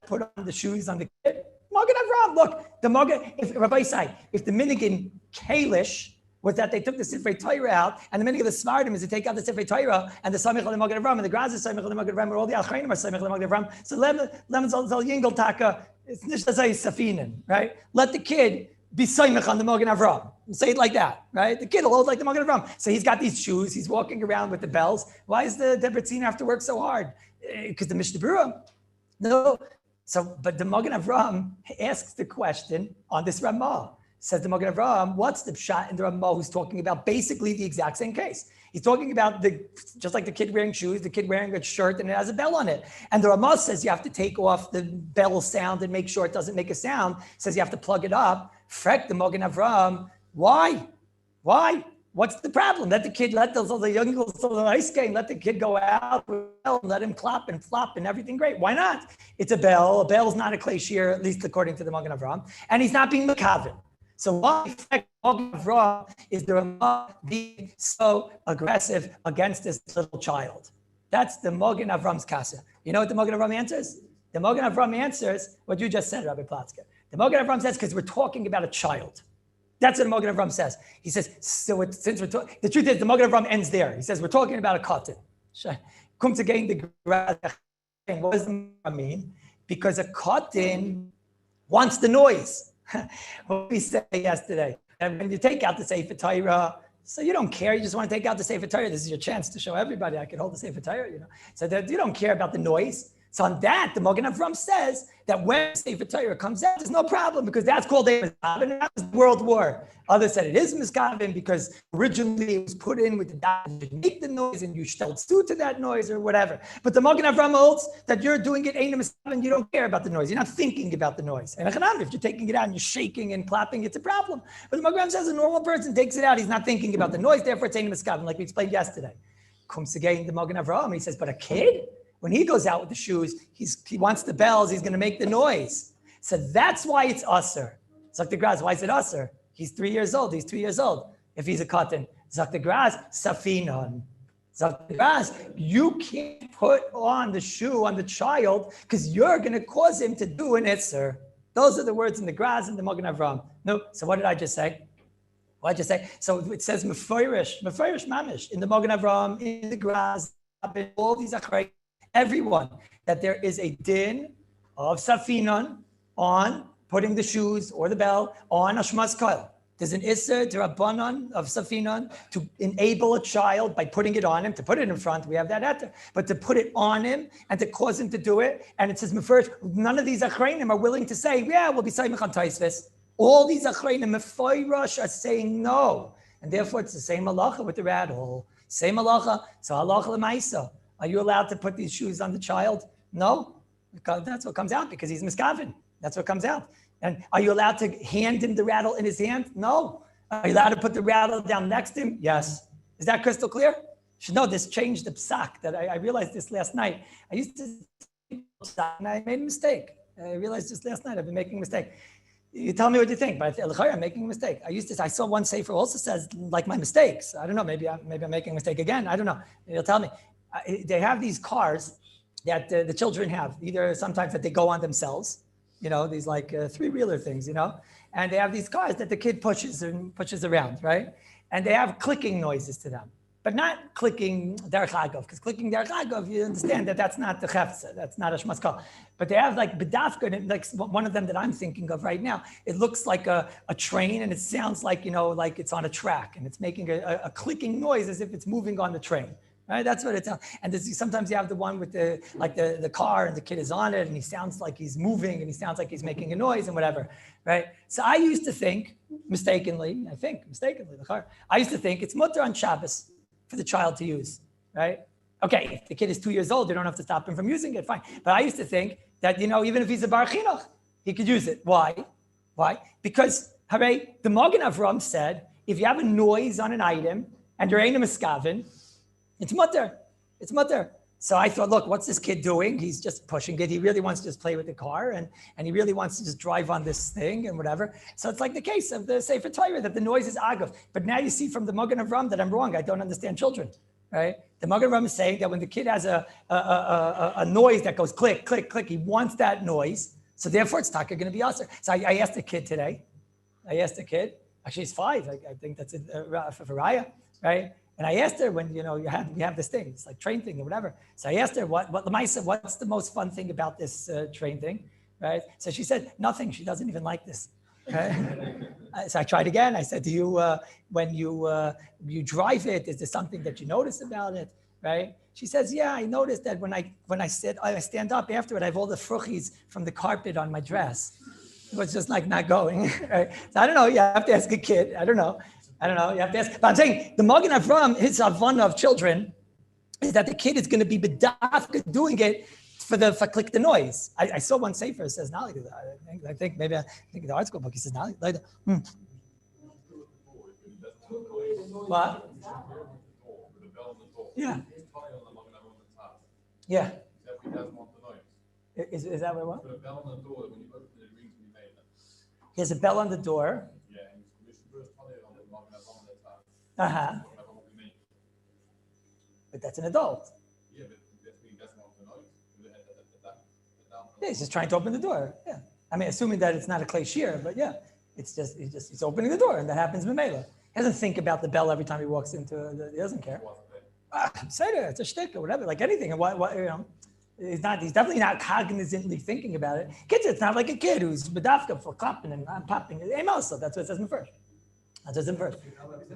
put on the shoes on the kid. Mogen Avram, look, the Mogen, if Rabbi say, if the Minigan Kalish was that they took the Sifrei Torah out, and the meaning of the Svardim is to take out the Sifrei Torah, and the Samich al Mogen Avram, and the Graz is Samich al Mogen Avram, or all the Achreinim are Samich al Mogen Avram. So Lemon Zal Yingel Taka, it's nicht as Safinen, right? Let the kid be Samich on the Mogen Avram. Say it like that, right? The kid will hold like the Mogen Avram. So he's got these shoes, he's walking around with the bells. Why does the Debretzina have to work so hard? Because the Mishnah Berurah. No. So, but the Mogen Avram asks the question on this Ramah. Says the Mogen Avram, what's the pshat in the Ramah who's talking about basically the exact same case? He's talking about just like the kid wearing shoes, the kid wearing a shirt and it has a bell on it. And the Ramah says you have to take off the bell sound and make sure it doesn't make a sound. Says you have to plug it up. Frek the Mogen Avram. Why? What's the problem? Let the kid, let the young girls the ice game, let the kid go out, let him clap and flop and everything great. Why not? It's a bell. A bell's not a Kli Shir, at least according to the Mogen Avram. And he's not being makavin. So why Mogen Avram is the Ramah being so aggressive against this little child? That's the Mogen Avram's Kasa. You know what the Mogen Avram answers? The Mogen Avram answers what you just said, Rabbi Platzker. The Mogen Avram says, because we're talking about a child. That's what the Mogen Avram says. He says, since we're talking, the truth is the Mogen Avram ends there. He says, we're talking about a cotton. Come to gain the grass. What does the Mogen Avram mean? Because a cotton wants the noise. What did we say yesterday? And when you take out the Sefer Torah, so you don't care, you just want to take out the Sefer Torah. This is your chance to show everybody I can hold the Sefer Torah, So that you don't care about the noise. So on that, the Mogen Avram says that when Sefer Torah comes out, there's no problem because that's called a miskaven, and that was World War. Others said it is miskaven because originally it was put in with the dot to make the noise and you shelled suit to that noise or whatever. But the Mogen Avram holds that you're doing it ain't a miskaven, you don't care about the noise. You're not thinking about the noise. And if you're taking it out and you're shaking and clapping, it's a problem. But the Mogen Avram says a normal person takes it out, he's not thinking about the noise, therefore it's ain't a miskaven, like we explained yesterday. Comes again the Mogen Avram, he says, but a kid? When he goes out with the shoes, he wants the bells, he's going to make the noise. So that's why it's usher. Zak the Graz, why is it usher? He's 3 years old, he's 2 years old. If he's a cotton, Zak the Graz, safinon. Zak the Graz, you can't put on the shoe on the child because you're going to cause him to do an itzer. Those are the words in the Graz and the Mogen Avram. No, so what did I just say? What did I just say? So it says meforish mamish in the Mogen Avram, in the Graz, in all these achrei. Everyone, that there is a din of safinon on putting the shoes or the bell on a shmas koil. There's an isser d'rabbanan of safinon to enable a child by putting it on him, to put it in front, we have that etter, but to put it on him and to cause him to do it. And it says, none of these achreinim are willing to say, yeah, we'll be saying on taisvis. All these achreinim, mefoirash, are saying no. And therefore, it's the same halacha with the rattle. Same halacha, so halacha l'maisa. Are you allowed to put these shoes on the child? No, because that's what comes out because he's miskaven. That's what comes out. And are you allowed to hand him the rattle in his hand? No. Are you allowed to put the rattle down next to him? Yes. Is that crystal clear? You should know this changed the psak. That I realized this last night. I used to and I made a mistake. I realized this last night I've been making a mistake. You tell me what you think, but I'm making a mistake. I saw one sefer also says like my mistakes. I don't know. Maybe I'm making a mistake again. I don't know. You'll tell me. They have these cars that the children have, either sometimes that they go on themselves, these like three-wheeler things, and they have these cars that the kid pushes around, right? And they have clicking noises to them, but not clicking derech agav, because clicking derech agav, you understand that that's not the chefza, that's not a shmas kol. But they have like bedafka, like one of them that I'm thinking of right now, it looks like a train and it sounds like, like it's on a track and it's making a clicking noise as if it's moving on the train. Right, that's what it's. And sometimes you have the one with the car and the kid is on it and he sounds like he's moving and he sounds like he's making a noise and whatever, right? So I used to think, mistakenly, the car. I used to think it's mutter on Shabbos for the child to use, right? Okay, if the kid is 2 years old, you don't have to stop him from using it, fine. But I used to think that, even if he's a bar chinuch, he could use it. Why? Because, hooray, the Mogen Avram said, if you have a noise on an item and there ain't a miskaven, it's mutter. So I thought, look, what's this kid doing? He's just pushing it. He really wants to just play with the car and he really wants to just drive on this thing and whatever. So it's like the case of the Sefer Torah that the noise is agav. But now you see from the Mogen Avram that I'm wrong. I don't understand children, right? The Mogen Avram is saying that when the kid has a noise that goes click, click, click, he wants that noise. So therefore it's not going to be usher. So I asked the kid today. Actually he's 5. I think that's for Raya, right? And I asked her when, you have this thing, it's like train thing or whatever. So I asked her, what's the most fun thing about this train thing, right? So she said, nothing. She doesn't even like this. Right? So I tried again. I said, when you drive it, is there something that you notice about it, right? She says, yeah, I noticed that when I stand up after it, I have all the fruchis from the carpet on my dress. It was just like not going, right? So I don't know. You have to ask a kid. I don't know. You have to ask. But I'm saying the Mogen Avram, his avana of children, is that the kid is going to be bedafka doing it for click the noise. I saw one sefer says not like that. I think the art school book he says not like that. What? Yeah. Yeah. Is that what? He has a bell on the door. But that's an adult. Yeah, he's just trying to open the door. Yeah. I mean, assuming that it's not a clay shear, but yeah, he's opening the door, and that happens with Mela. He doesn't think about the bell every time he walks into he doesn't care. Say it, it's a shtick or whatever, like anything. And what he's definitely not cognizantly thinking about it. Kids, it's not like a kid who's bedafka for clapping and popping. Also, that's what it says in first. That's what it says in first.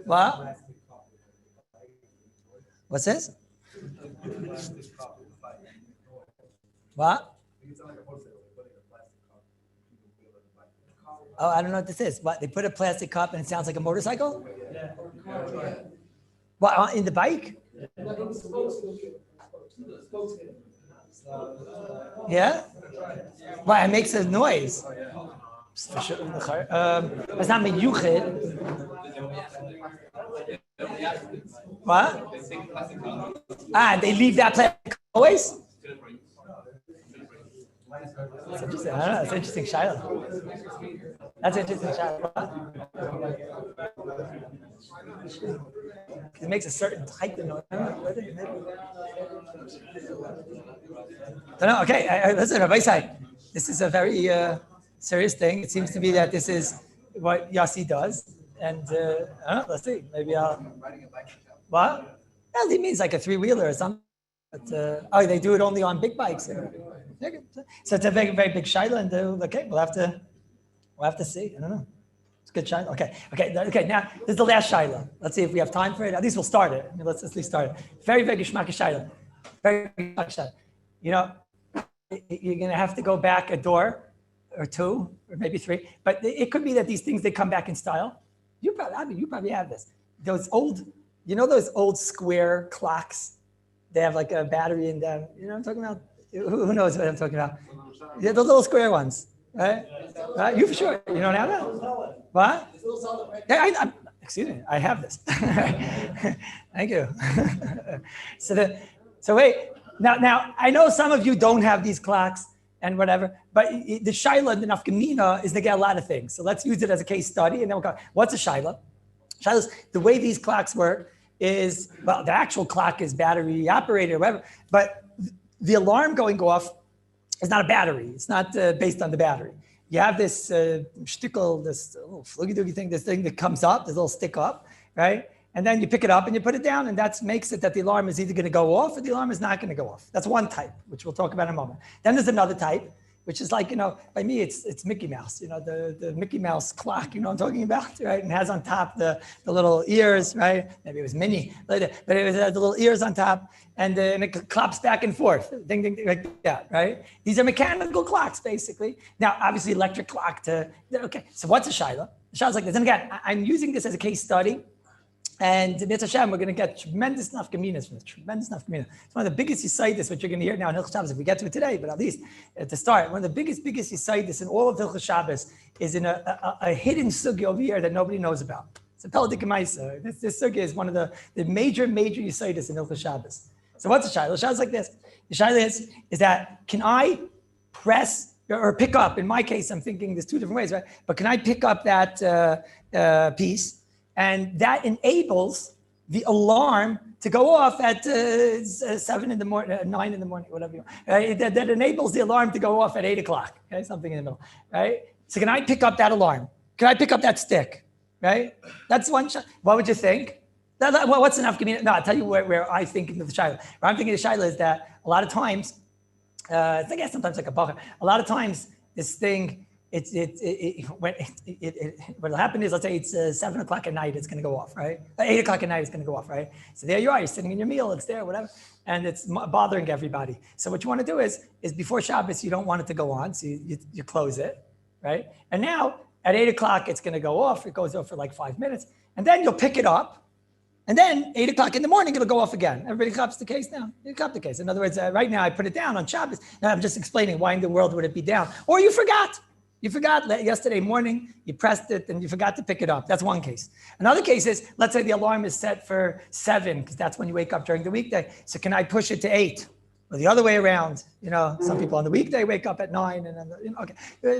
What? What's this? What? Oh, I don't know what this is. What, they put a plastic cup and it sounds like a motorcycle? Yeah. What, in the bike? Yeah? Why, it makes a noise. It's not miyuchid. What? They leave that plastic always? That's interesting. I don't know. That's interesting, Shiloh. That's interesting, Shiloh. It makes a certain type of noise. I don't know. Okay, listen, Rabbi side. This is a very serious thing. It seems to me that this is what Yossi does. And I don't know, let's see. Maybe I'll. What? Yeah, he means like a three-wheeler or something. But, they do it only on big bikes. So it's a very, very big shaila, and okay, we'll have to see. I don't know. It's a good shaila. Okay. Now this is the last shaila. Let's see if we have time for it. At least we'll start it. I mean, let's at least start it. Very, very geshmak shaila. Very geshmak shaila. You know, you're gonna have to go back a door or two or maybe three, but it could be that these things they come back in style. You probably have this. Those old square clocks. They have like a battery in them. You know what I'm talking about? Who knows what I'm talking about? Yeah, the little square ones, right? You for sure. You don't have that? What? Yeah, excuse me. I have this. Thank you. So wait. Now I know some of you don't have these clocks and whatever, but the shaila and the nafkamina is to get a lot of things. So let's use it as a case study, and then we'll go. What's a shaila? Shaila is the way these clocks work. Is, well, the actual clock is battery operated or whatever, but the alarm going off is not a battery. It's not based on the battery. You have this shtickle, this little floogie-doogie thing, this thing that comes up, this little stick up, right? And then you pick it up and you put it down, and that makes it that the alarm is either going to go off or the alarm is not going to go off. That's one type, which we'll talk about in a moment. Then there's another type, which is like, by me, it's Mickey Mouse, the Mickey Mouse clock, you know what I'm talking about, right? And has on top the little ears, right? Maybe it was Minnie, but it was the little ears on top, and it claps back and forth, ding, ding, ding, like that, right? These are mechanical clocks, basically. Now, obviously, electric clock okay, so what's a shaila? The shaila's like this, and again, I'm using this as a case study. And Mitzvah Hashem, we're going to get tremendous nafkaminas from this, tremendous nafkaminas. It's one of the biggest yisaidis, which you're going to hear now in Hilchos Shabbos, if we get to it today, but at least to start, one of the biggest yisaidis in all of Hilchos Shabbos is in a hidden sugi over here that nobody knows about. It's a Peladik Maisa. This sugi is one of the major yisaidis in Hilchos Shabbos. So what's a shayla? The shayla is like this. The shayla is that, can I press or pick up, in my case, I'm thinking there's two different ways, right? But can I pick up that piece? And that enables the alarm to go off at 7 in the morning, 9 in the morning, whatever you want. Right? That enables the alarm to go off at 8 o'clock, okay? Something in the middle, right? So can I pick up that alarm? Can I pick up that stick, right? That's one shot. What would you think? What's enough? No, I'll tell you where I think of the shaila. Where I'm thinking of the shaila is that a lot of times, I guess sometimes like a bacher, a lot of times this thing, what'll happen is, let's say it's 7 o'clock at night, it's going to go off, right? 8 o'clock at night, it's going to go off, right? So there you are, you're sitting in your meal, it's there, whatever, and it's bothering everybody. So what you want to do is before Shabbos, you don't want it to go on, so you close it, right? And now at 8 o'clock, it's going to go off. It goes off for like 5 minutes, and then you'll pick it up, and then 8 o'clock in the morning, it'll go off again. Everybody cops the case now? You cop the case. In other words, right now I put it down on Shabbos. Now I'm just explaining why in the world would it be down, or you forgot. You forgot yesterday morning, you pressed it and you forgot to pick it up. That's one case. Another case is, let's say the alarm is set for 7, because that's when you wake up during the weekday. So can I push it to 8? Or the other way around? Some people on the weekday wake up at 9 and then, okay.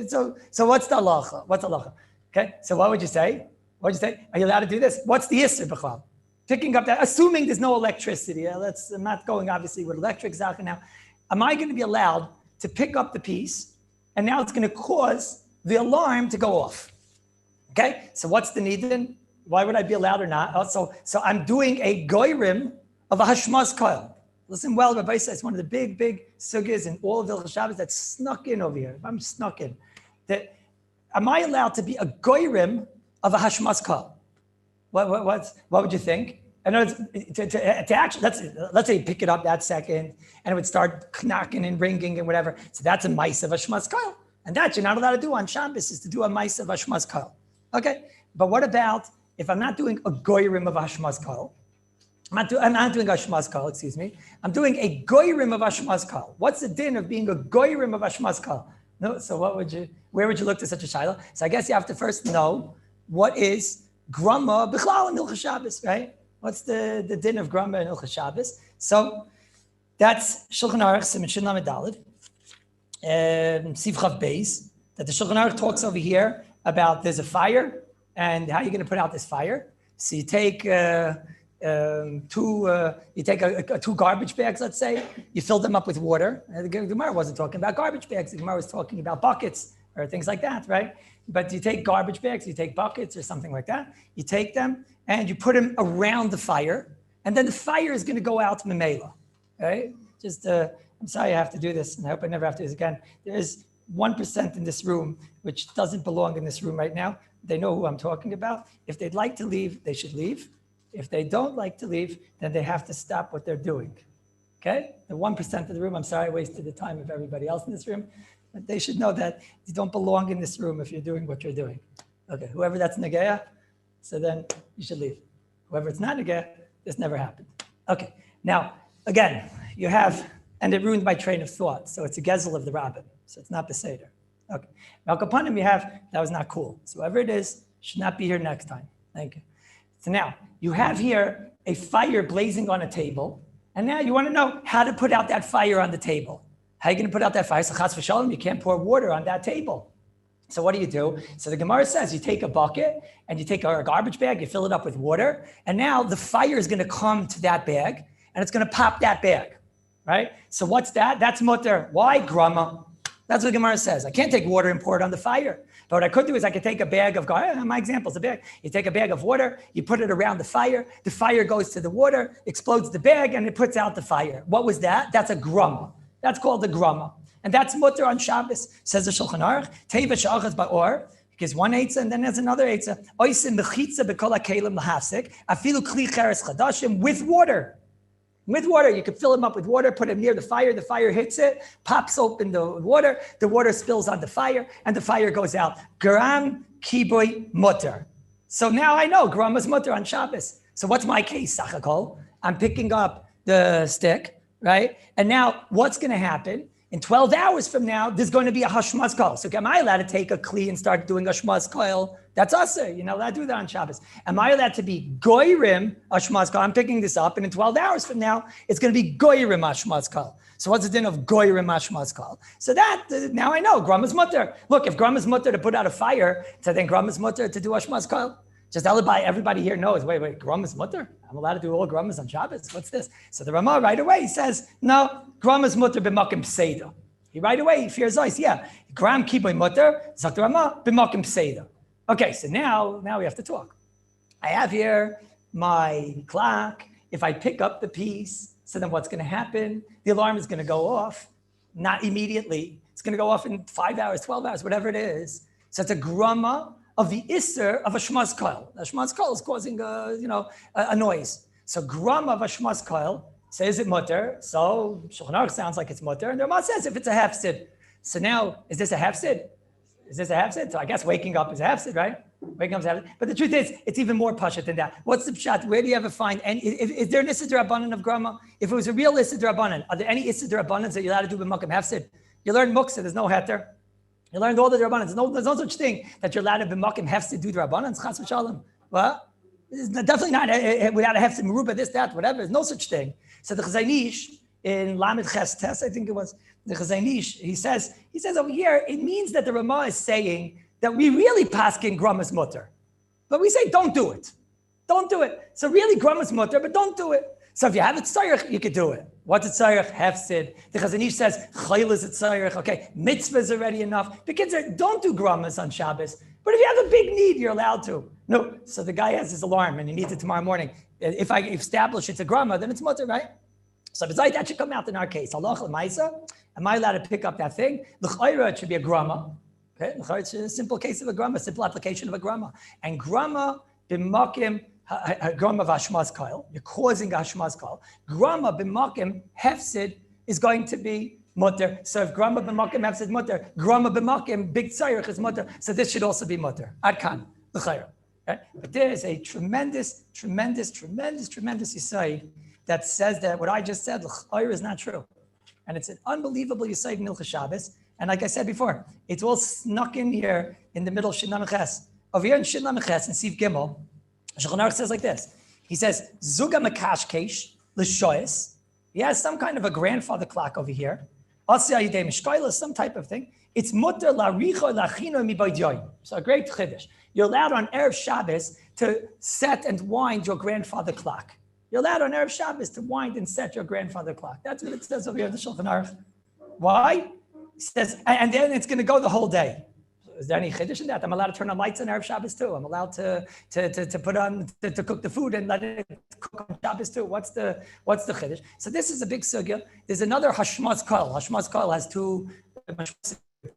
So what's the halacha? What's the halacha? Okay, so what would you say? What would you say? Are you allowed to do this? What's the issur b'chlal? Picking up that, assuming there's no electricity. I'm not going obviously with electric zaka now. Am I going to be allowed to pick up the piece, and now it's going to cause the alarm to go off. Okay, so what's the nidin? Why would I be allowed or not? So I'm doing a goyrim of a hashmas koil. Listen well, Rabbi says one of the big sugyas in all of Hilchos Shabbos that snuck in over here. I'm snuck in. Am I allowed to be a goyrim of a hashmas koil? What would you think? In other words, to actually, let's say you pick it up that second and it would start knocking and ringing and whatever. So that's a mice of a shmas koil. And that you're not allowed to do on Shabbos is to do a mice of a shmas koil. Okay, but what about if I'm not doing a goyrim of a hashmas koil? I'm not doing a shmas koil, excuse me. I'm doing a goyrim of a shmas koil. What's the din of being a goyrim of a shmas koil? No, so where would you look to such a shaila? So I guess you have to first know what is grama bichlal in Hilchos Shabbos, right? What's the din of grama in Hilchos Shabbos? So that's Shulchan Aruch Siman Shin Lamed Daled, Siv Chav Beis, that the Shulchan Aruch talks over here about there's a fire and how you're going to put out this fire. So you take two garbage bags, let's say, you fill them up with water. The Gemara wasn't talking about garbage bags. The Gemara was talking about buckets or things like that, right? But you take garbage bags, you take buckets or something like that. You take them and you put them around the fire, and then the fire is going to go out memela, right? I'm sorry I have to do this, and I hope I never have to do this again. There is 1% in this room which doesn't belong in this room right now. They know who I'm talking about. If they'd like to leave, they should leave. If they don't like to leave, then they have to stop what they're doing. Okay? The 1% of the room, I'm sorry I wasted the time of everybody else in this room, but they should know that you don't belong in this room if you're doing what you're doing. Okay, whoever that's Nageya, so then you should leave. Whoever it's not Nageya, this never happened. Okay, now, again, you have, and it ruined my train of thought, so it's a gezel of the Rabbi, so it's not Beseder. Okay, Al Kapanim you have, that was not cool. So whoever it is, should not be here next time. Thank you. So now, you have here a fire blazing on a table, and now you want to know how to put out that fire on the table. How are you going to put out that fire? So chas v'shalom, you can't pour water on that table. So what do? So the Gemara says you take a bucket and you take a garbage bag, you fill it up with water, and now the fire is going to come to that bag, and it's going to pop that bag, right? So what's that? That's mutter. Why? Grama. That's what the Gemara says. I can't take water and pour it on the fire. But what I could do is I could take a bag of, my example is a bag. You take a bag of water, you put it around the fire goes to the water, explodes the bag, and it puts out the fire. What was that? That's a grama. That's called a grama. And that's mutter on Shabbos, says the Shulchan Aruch. Teva she'achas ba'or, because one eitzah and then there's another eitzah. Oisim b'chitza b'kol ha'kelim l'hafsik, afilu kli cheres chadashim, with water. With water, you could fill them up with water, put them near the fire hits it, pops open the water spills on the fire, and the fire goes out. Gram kiboy mutter. So now I know gram is mutter on Shabbos. So what's my case, Sachakol? I'm picking up the stick, right? And now what's going to happen? In 12 hours from now, there's going to be a hashmas koil. So am I allowed to take a kli and start doing a hashmas koil? That's usher. You're not allowed to do that on Shabbos. Am I allowed to be goyrim hashmas koil? I'm picking this up, and in 12 hours from now, it's going to be goyrim hashmas koil. So what's the din of goyrim hashmas koil? So that, now I know, gram is mutter. Look, if gram is mutter to put out a fire, so then gram is mutter to do hashmas koil. Just everybody here knows, wait, gram is mutter? I'm allowed to do all gramas on Shabbos? What's this? So the Ramah right away, he says, no, gram is mutter b'makim pseida. He right away, he fears ice, yeah. Gram kiboy mutter, zok the Ramah, b'makim pseida. Okay, so now we have to talk. I have here my clock. If I pick up the piece, so then what's going to happen? The alarm is going to go off, not immediately. It's going to go off in 5 hours, 12 hours, whatever it is. So it's a grama of the isser of a shmas koil. A shmas koil is causing a noise. So grama of a shmas koil says it mutter. So Shulchan Aruch sounds like it's mutter, and the Ramah says if it's a hefsid. So now, is this a hefsid? So I guess waking up is a hefsid, right? Waking up is a hefsid. But the truth is, it's even more pashut than that. What's the pshat? Where do you ever find any? Is there an issur d'rabbanan of grama? If it was a real issur d'rabbanan, are there any issur d'rabbanans that you're allowed to do with makom hefsid? You learn muksa, there's no heter. You learned all the Rabbanans. There's no such thing that you're allowed to be makim hefsid do the Rabbanans. Chas v'shalom. What? It's definitely not without a hefsid meruba, this, that, whatever. There's no such thing. So the Chazanish in Lamed Ches Tes, I think it was, the Chazanish, he says over here, it means that the Ramah is saying that we really paskin gramas mutter. But we say, don't do it. Don't do it. So really gramas mutter, but don't do it. So if you have it tzarich, you could do it. What's it tzarich? Hefsid. The Chazon Ish says, chayil is it tzarich. Okay, mitzvah is already enough. The kids don't do gramas on Shabbos. But if you have a big need, you're allowed to. No, so the guy has his alarm and he needs it tomorrow morning. If I establish it's a grama, then it's mutter, right? So besides that should come out in our case. Halach l'maisa, am I allowed to pick up that thing? L'chayra, it should be a grama. Okay, it's a simple case of a grama, simple application of a grama. And grama b'makim, grama v'ashmaz kail, you're causing ashmaz kail. Grama b'makim hefsid is going to be mutter. So if grama b'makim hefsid mutter, grama b'makim big tzarich is mutter. So this should also be mutter. Adkan, l'chayra. Okay? But there is a tremendous yisai that says that what I just said, l'chayra, is not true. And it's an unbelievable yisai in Hilchos Shabbos. And like I said before, it's all snuck in here in the middle of Shin Lamed Ches. Over here in Shin Lamed Ches, in Siv Gimel, Shulchan Aruch says like this. He says, Zuga Makashkesh l'shoyes. He has some kind of a grandfather clock over here. Asya Yidei Mishkoila, some type of thing. It's mutter la'richo la'chino mibaydiyoy. So a great chiddush. You're allowed on Erev Shabbos to set and wind your grandfather clock. You're allowed on Erev Shabbos to wind and set your grandfather clock. That's what it says over here in the Shulchan Aruch. Why? He says, and then it's going to go the whole day. Is there any chiddush in that? I'm allowed to turn on lights on Erev Shabbos too. I'm allowed to put on, to cook the food and let it cook on Shabbos too. What's the chiddush? So this is a big sugya. There's another hashmaz kol. Hashmaz kol has two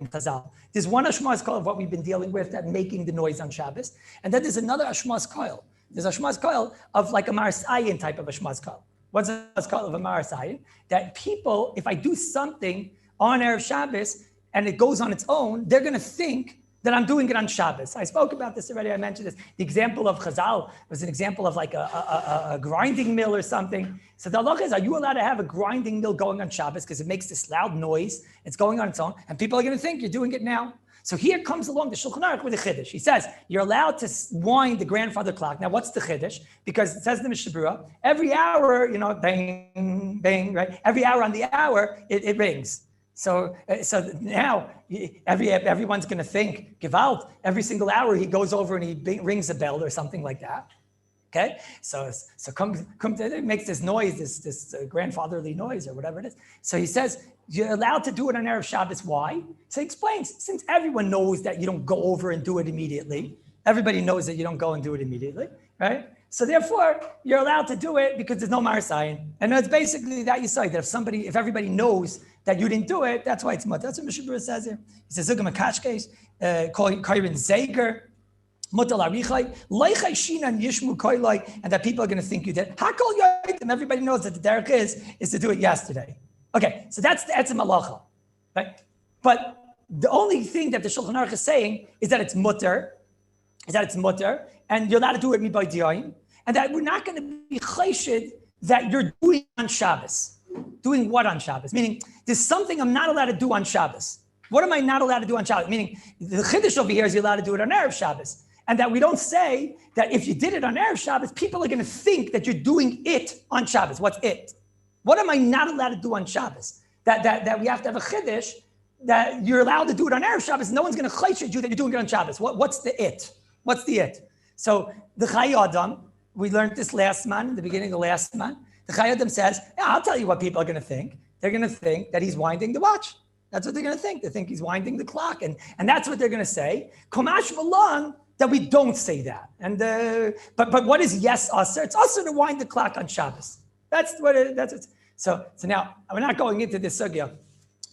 chazal. There's one hashmaz kol of what we've been dealing with, that making the noise on Shabbos. And then there's another hashmaz kol. There's a hashmaz kol of like a maris ayin type of hashmaz kol. What's a hashmaz kol of a maris ayin? That people, if I do something on Erev Shabbos and it goes on its own, they're going to think that I'm doing it on Shabbos. I spoke about this already. I mentioned this. The example of Chazal was an example of like a grinding mill or something. So the halacha is, are you allowed to have a grinding mill going on Shabbos because it makes this loud noise? It's going on its own, and people are going to think you're doing it now. So here comes along the Shulchan Aruch with a chiddush. He says, you're allowed to wind the grandfather clock. Now, what's the chiddush? Because it says in the Mishnah Berurah, every hour, bang, bang, right? Every hour on the hour, it rings. So now everyone's going to think, Gewalt, every single hour he goes over and he rings a bell or something like that. Okay, so come it makes this noise, this grandfatherly noise or whatever it is. So he says you're allowed to do it on Erev Shabbos. Why? So he explains, since everyone knows that you don't go over and do it immediately. Everybody knows that you don't go and do it immediately, right? So therefore, you're allowed to do it because there's no marasayin. And it's basically that you say that if everybody knows that you didn't do it, that's why it's mut. That's what Mishnah Berurah says here. He says, Zugam Akashkes, Kairin Zeger, Mutal Arichai, Leichai Shinan Yishmu Koilai, and that people are going to think you did. Hakol Yoitim, everybody knows that the derech is to do it yesterday. Okay, so that's the Etzem Malacha, right? But the only thing that the Shulchan Aruch is saying is that it's mutter, and you're allowed to do it by diyayim, and that we're not going to be chayshid that you're doing on Shabbos. Doing what on Shabbos? Meaning, there's something I'm not allowed to do on Shabbos. What am I not allowed to do on Shabbos? Meaning, the chiddush over here is you're allowed to do it on Erev Shabbos. And that we don't say that if you did it on Erev Shabbos, people are going to think that you're doing it on Shabbos. What's it? What am I not allowed to do on Shabbos? That we have to have a chiddush that you're allowed to do it on Erev Shabbos. No one's going to chayshid you that you're doing it on Shabbos. What's the it? What's the it? So the Chai Adam, we learned this last month, in the beginning of the last month. The Chai Adam says, yeah, I'll tell you what people are going to think. They're going to think that he's winding the watch. That's what they're going to think. They think he's winding the clock. And that's what they're going to say. Komash V'lan, that we don't say that. And but what is yes usher? It's usher to wind the clock on Shabbos. That's what it is. So now, we're not going into this sugya,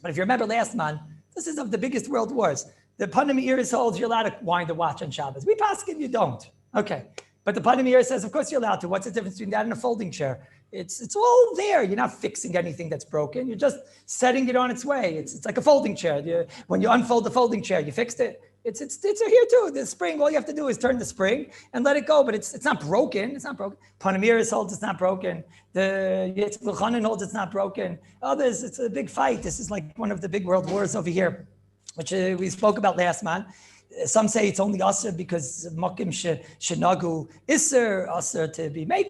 but if you remember last month, this is of the biggest world wars. The Panim Iris holds you're allowed to wind the watch on Shabbos. We paskin, you don't. Okay. But the Panim Iris says, of course you're allowed to. What's the difference between that and a folding chair? It's all there. You're not fixing anything that's broken. You're just setting it on its way. It's like a folding chair. When you unfold the folding chair, you fixed it. It's here too. The spring, all you have to do is turn the spring and let it go. But it's not broken. It's not broken. Panim Iris holds it's not broken. The Yitzchak Chanan holds it's not broken. Others, it's a big fight. This is like one of the big world wars over here, which we spoke about last month. Some say it's only usher because makim shenagu iser usher to be made.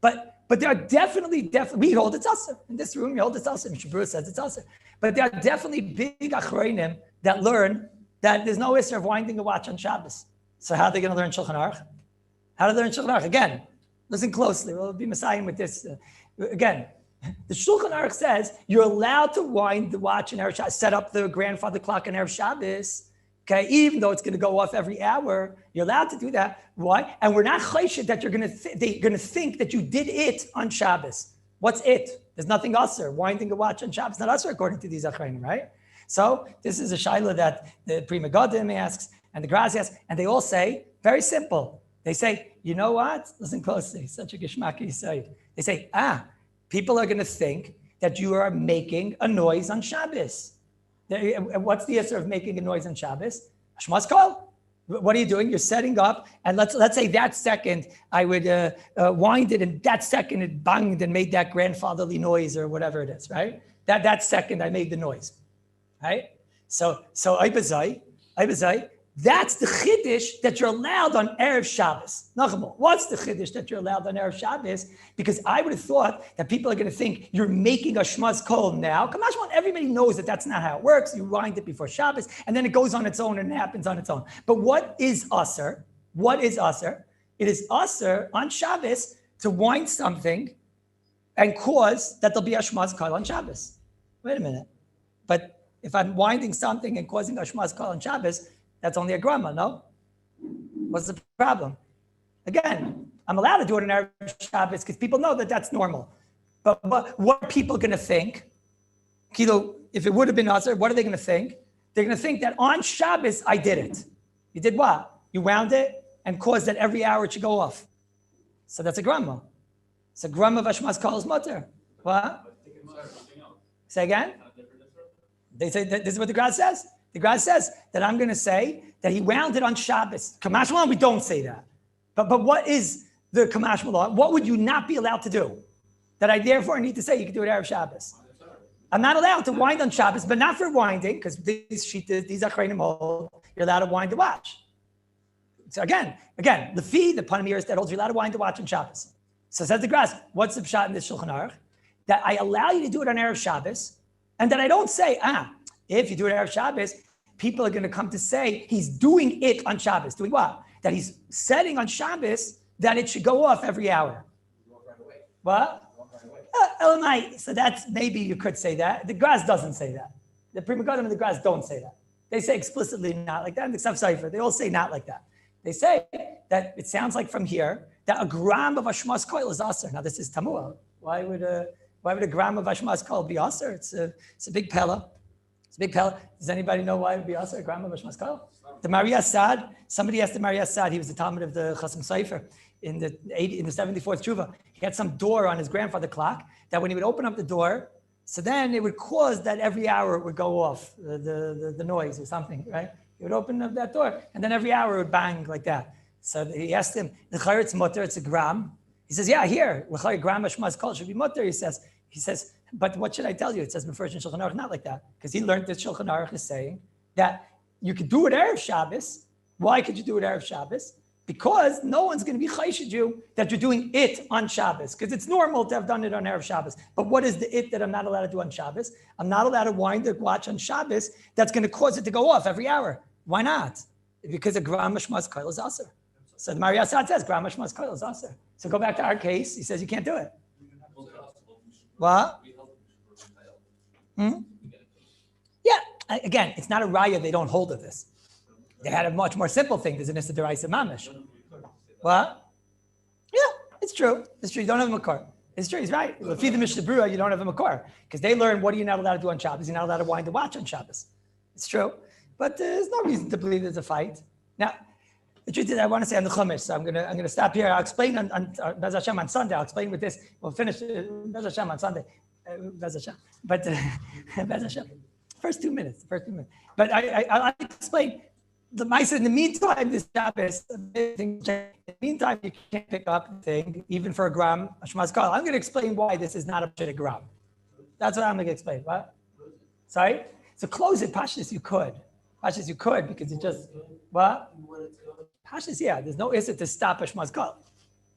But there are definitely, we hold it's usher. In this room, we hold it's usher. Mishnah Berurah says it's usher. But there are definitely big achreinim that learn that there's no iser of winding a watch on Shabbos. So how are they going to learn Shulchan Aruch? How do they learn Shulchan Aruch? Again, listen closely. We'll be messiahing with this. Again, the Shulchan Aruch says you're allowed to wind the watch in Erev Shabbos, set up the grandfather clock in Erev Shabbos. Okay, even though it's going to go off every hour, you're allowed to do that. Why? And we're not chayshid that they're going to think that you did it on Shabbos. What's it? There's nothing usher. Winding a watch on Shabbos, not usher according to these achrayim, right? So this is a shaila that the Pri Megadim asks and the Graz asks, and they all say very simple. They say, you know what? Listen closely. Such a geshmaki side. They say, people are going to think that you are making a noise on Shabbos. What's the answer of making a noise on Shabbos? Shmas kol. What are you doing? You're setting up, and let's say that second I would wind it, and that second it banged and made that grandfatherly noise or whatever it is, right? That second I made the noise, right? So Ibazai, that's the chiddush that you're allowed on Erev Shabbos. Nachamol, what's the chiddush that you're allowed on Erev Shabbos? Because I would have thought that people are going to think you're making a shmaz kol now. Kamashman, everybody knows that that's not how it works. You wind it before Shabbos, and then it goes on its own and it happens on its own. But what is aser? What is aser? It is aser on Shabbos to wind something and cause that there'll be a shmaz kol on Shabbos. Wait a minute. But if I'm winding something and causing a shmaz kol on Shabbos, that's only a grandma, no? What's the problem? Again, I'm allowed to do it in Erev Shabbos because people know that that's normal. But what are people going to think? Kilo, if it would have been Aser, what are they going to think? They're going to think that on Shabbos, I did it. You did what? You wound it and caused that every hour it should go off. So that's a grandma. It's a grandma v'ashmas kol mutter. What? Say again? They say that this is what the Graz says. The Graz says that I'm going to say that he wound it on Shabbos. Kamash Malon, we don't say that. But what is the Kamash Malon? What would you not be allowed to do? That I therefore need to say you can do it Erev Shabbos. I'm not allowed to wind on Shabbos, but not for winding, because these achrayim hold, you're allowed to wind the watch. So again, the fee, the panim is that holds you're allowed to wind the watch on Shabbos. So says the Graz, what's the pshat in this Shulchan Aruch? That I allow you to do it on Erev Shabbos, and that I don't say, if you do it Erev Shabbos, people are going to come to say he's doing it on Shabbos. Doing what? That he's setting on Shabbos that it should go off every hour. What? So that's, maybe you could say that. The Graz doesn't say that. The Pri Megadim and the Graz don't say that. They say explicitly not like that. And the Ksav Sefer, they all say not like that. They say that it sounds like from here that a gram of Ashmas Koil is aser. Now this is Tamua. Why would a gram of Ashmas Koil be aser? It's a big pella. It's a big pella. Does anybody know why it would be aser, a gram of Ashmas Koil? The Maria Sad, somebody asked the Maria Sad, he was the Talmud of the Chasam Sefer in the 74th Tshuva. He had some door on his grandfather clock that when he would open up the door, so then it would cause that every hour it would go off, the noise or something, right? He would open up that door and then every hour it would bang like that. So he asked him, L'chayr it's mutter, it's a gram. He says, yeah, here, L'chayr gram Ashmas Kol should be mutter, he says, but what should I tell you? It says first in Shulchan Aruch, not like that. Because he learned that Shulchan Aruch is saying that you could do it Erev Shabbos. Why could you do it Erev Shabbos? Because no one's going to be chayshid you that you're doing it on Shabbos. Because it's normal to have done it on Erev Shabbos. But what is the it that I'm not allowed to do on Shabbos? I'm not allowed to wind the watch on Shabbos that's going to cause it to go off every hour. Why not? Because a gram mashmas koil is aser. So the Maria Sad says gram mashmas koil is aser. So go back to our case. He says you can't do it. What? Yeah. Again, it's not a raya. They don't hold of this. They had a much more simple thing. There's an issa deraisa mamish. What? Yeah, it's true. It's true. You don't have a makor. It's true. He's right. If you feed the Mishnah Berurah, you don't have a makor because they learn what are you not allowed to do on Shabbos. You're not allowed to wind the watch on Shabbos. It's true, but there's no reason to believe there's a fight. Now, the truth is, I want to say on the Chumash, so I'm gonna stop here. I'll explain on Bez Hashem on Sunday. I'll explain with this. We'll finish Bez Hashem on Sunday. Bez Hashem, but Bez Hashem. First 2 minutes. But I'll explain. The Maisa, in the meantime, this Shabbos, in the meantime, you can't pick up a thing, even for a gram, Ashmas Kol. I'm going to explain why this is not a gram. That's what I'm going to explain. What? Sorry? So close it, Pashas, you could. Pashas, you could, because it just, what? Pashas, yeah, there's no issa to stop Ashmas Kol.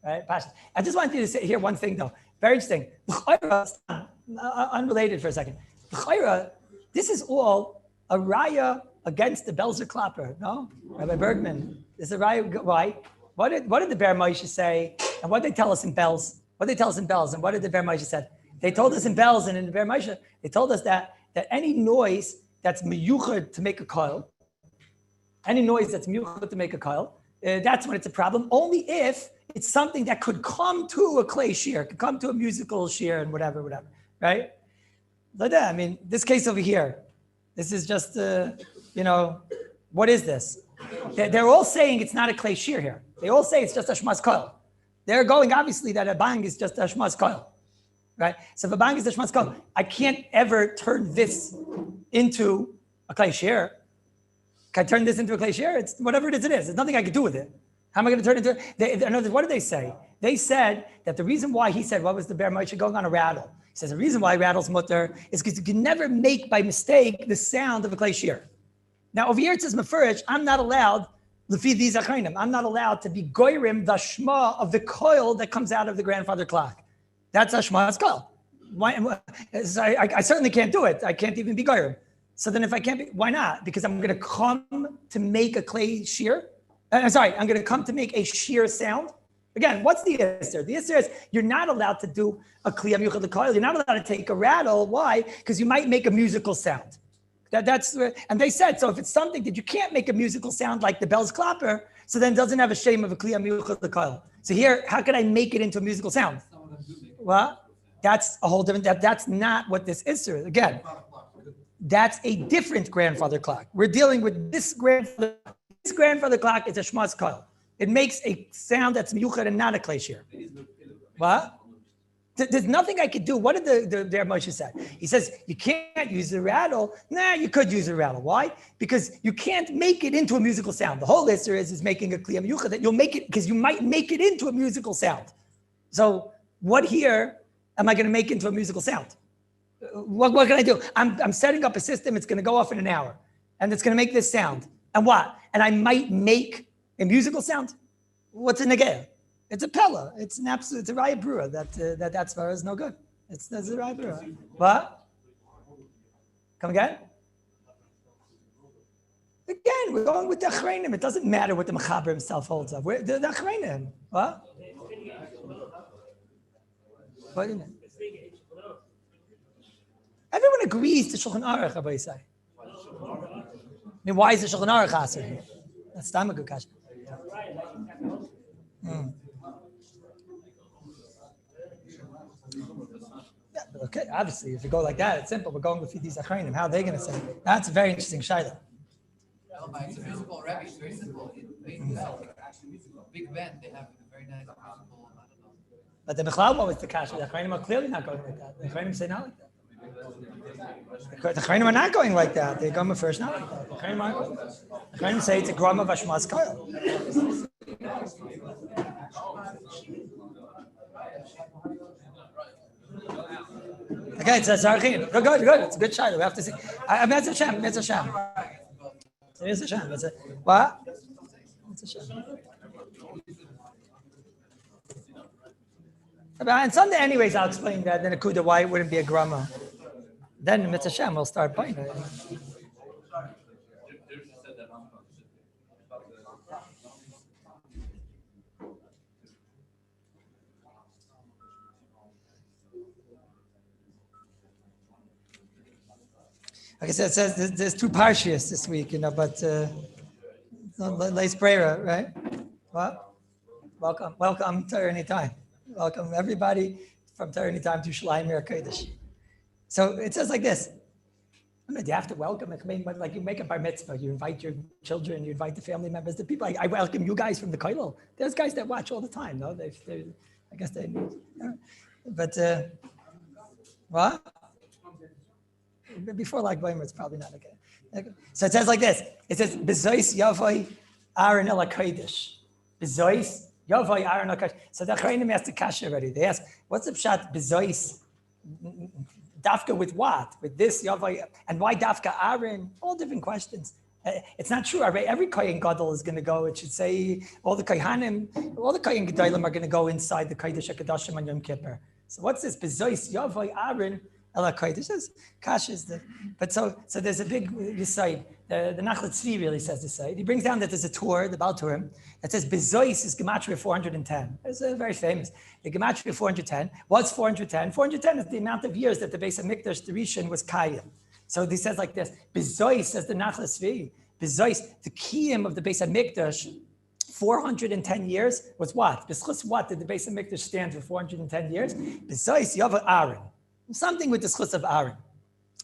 Right? Pashas. I just want you to say here one thing, though. Very interesting. Unrelated for a second. This is all a raya against the Belzer Klapper, no? Rabbi Bergman, this is a raya. Why? What did the Ber Moshe say? And what did they tell us in Belz? What did they tell us in Bells? And what did the Ber Moshe said? They told us in Bells and in the Ber Moshe, they told us that any noise that's miyuchad to make a coil, that's when it's a problem, only if it's something that could come to a clay shear, could come to a musical shear and whatever, right? But I mean, this case over here, this is just, what is this? They're all saying it's not a clay shear here. They all say it's just a shmas coil. They're going, obviously, that a bang is just a shmas coil, right? So if a bang is a shmas coil, I can't ever turn this into a clay shear. Can I turn this into a clay shear? It's whatever it is. There's nothing I can do with it. How am I going to turn it into? What did they say? They said that the reason why he said, what was the Ber Moshe going on a rattle? He says the reason why rattles mutter is because you can never make by mistake the sound of a clay shear. Now over here it says mefurish, I'm not allowed, lefi these achronim, I'm not allowed to be goyrim the shma of the coil that comes out of the grandfather clock. That's a shma's coil. I certainly can't do it. I can't even be goyrim. So then if I can't be, why not? Because I'm going to come to make a clay shear. I'm going to come to make a shear sound. Again, what's the issur? The issur is you're not allowed to do a kliyam yuchad l'koil. You're not allowed to take a rattle. Why? Because you might make a musical sound. And they said, so if it's something that you can't make a musical sound like the bell's clapper, so then it doesn't have a shame of a kliyam yuchad l'koil. So here, how can I make it into a musical sound? Well, that's a whole different, that's not what this issur is. Again, that's a different grandfather clock. We're dealing with this grandfather. This grandfather clock is a shmas coil. It makes a sound that's miyuchad and not a clay shear. What? There's nothing I could do. What did the Ber Moshe say? He says, you can't use the rattle. Nah, you could use the rattle. Why? Because you can't make it into a musical sound. The whole issur is making a kliyam miyuchad that you'll make it, because you might make it into a musical sound. So what here am I going to make into a musical sound? What can I do? I'm setting up a system. It's going to go off in an hour, and it's going to make this sound. And what? And I might make a musical sound. What's a negeh? It's a pella. It's an absolute. It's a raya brura. That's far is no good. That's a raya brura. What? Come again? Again, we're going with the achreinim. It doesn't matter what the mechaber himself holds up. We're the achreinim. What? What do you mean? Everyone agrees to Shulchan Aruch, Rabbi say. I mean, why is the Shulchan Aruch aser? That's time a good question. Yeah, but okay, obviously, if you go like that, it's simple. We're going with these achreinim. How are they going to say it? That's a very interesting shayla. It's a musical Rabbi. It's very simple. Big band, they have a very nice musical. I don't know. But the Mechlal, what was the kasha? The achreinim are clearly not going like that. The achreinim say not like that. The achreinim are not going like that. They go first not like that. The achreinim say it's a gram of ashmas koil. Okay, it's a zarchin. Good. It's a good shayla. We have to see. It's a sham. It's a sham. It's a sham. It's a what? It's a sham. On Sunday, anyways, I'll explain that. Then a kuda why it wouldn't be a grama. Then Mitzvah Shem will start buying it. Like I said, it says there's two Parshias this week, but Leis Brera, right? What? Welcome to Anytime. Welcome everybody from Torah Anytime to Shleimir Kodesh. So it says like this. You have to welcome, like you make a bar mitzvah, you invite your children, you invite the family members, the people. I welcome you guys from the kollel. There's guys that watch all the time, no? I guess they, but what? Before like Weimer, it's probably not okay. So it says like this. It says Bezois Yavai Aaron El Kodesh. Bezois Yavai Aaron El Kodesh. So the Achreinim asked the kasha already. They ask, what's the pshat Bezois? Dafka with what? With this Yavai, and why Dafka Aaron? All different questions. It's not true. Every Kohen Gadol is going to go. It should say all the Kohanim, all the Kohen Gedolim are going to go inside the Kodesh HaKadoshim on Yom Kippur. So what's this? Bezois Yavai Aaron Ela Kodesh. Kasha is but so there's a big side. The Nachlat Tzvi really says this side. He brings down that there's a Torah, the Baal Turim, that says Bezois is Gematria 410. It's very famous. The Gematria 410. What's 410? 410 is the amount of years that the Beis HaMikdash, the Rishon, was Kayim. So he says like this, Bezois, says the Nachlat Tzvi, Bezois, the Kiyim of the Beis HaMikdash, 410 years was what? B'schus what did the Beis HaMikdash stand for 410 years? Bezois Yava Aaron. Something with the schus of Aaron.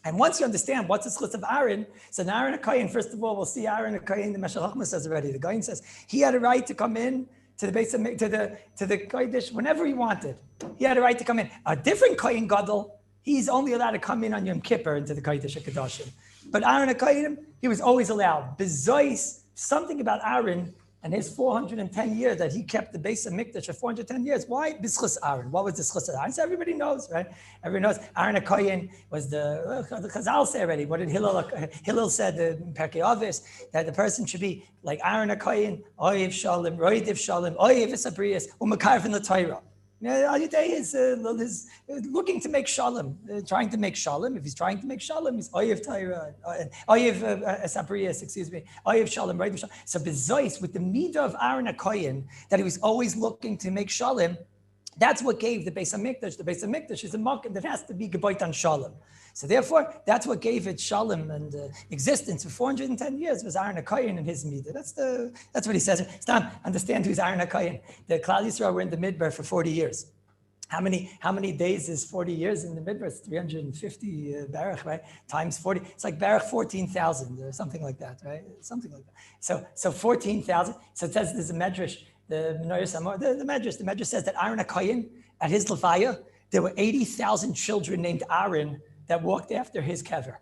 And once you understand what's the schus of Aaron, so now Aaron HaKohen, first of all, we'll see Aaron HaKohen, the Meshech Chochmah says already, the Goyin says, he had a right to come in to the Beis HaMikdash, to the Kodesh whenever he wanted. He had a right to come in. A different Kohen Gadol, he's only allowed to come in on Yom Kippur into the Kodesh HaKadoshim. But Aaron HaKohen, he was always allowed. Bezois, something about Aaron and his 410 years that he kept the Beis HaMikdash for 410 years. Why? B'schus Aaron. What was the schus of Aaron? So everybody knows, right? Everybody knows. Aaron HaKohen was the Chazal say already. What did Hillel said in Perkei Avos, that the person should be like Aaron HaKohen, Oyev Shalom, Roidiv Shalom, Oyev Esabrias, Umakar from the Torah. Al Yudei is looking to make shalom, trying to make shalom. If he's trying to make shalom, he's oyev Torah, oyev sabriyas, oyev shalom, right? So bezois, with the midah of Aaron HaKohen, that he was always looking to make shalom, that's what gave the Beis HaMikdash. The Beis HaMikdash is a makom that has to be geboit on shalom. So therefore, that's what gave it shalom and existence for 410 years was Aaron HaKohen and his midah. That's what he says. Stam, understand who's Aaron HaKohen. The Klal Yisrael were in the Midbar for 40 years. How many days is 40 years in the Midbar? It's 350 barach, right? Times 40. It's like barach 14,000 or something like that, right? Something like that. So 14,000. So it says there's a medrash. The medrash says that Aaron HaKohen, at his levaya, there were 80,000 children named Aaron that walked after his kever.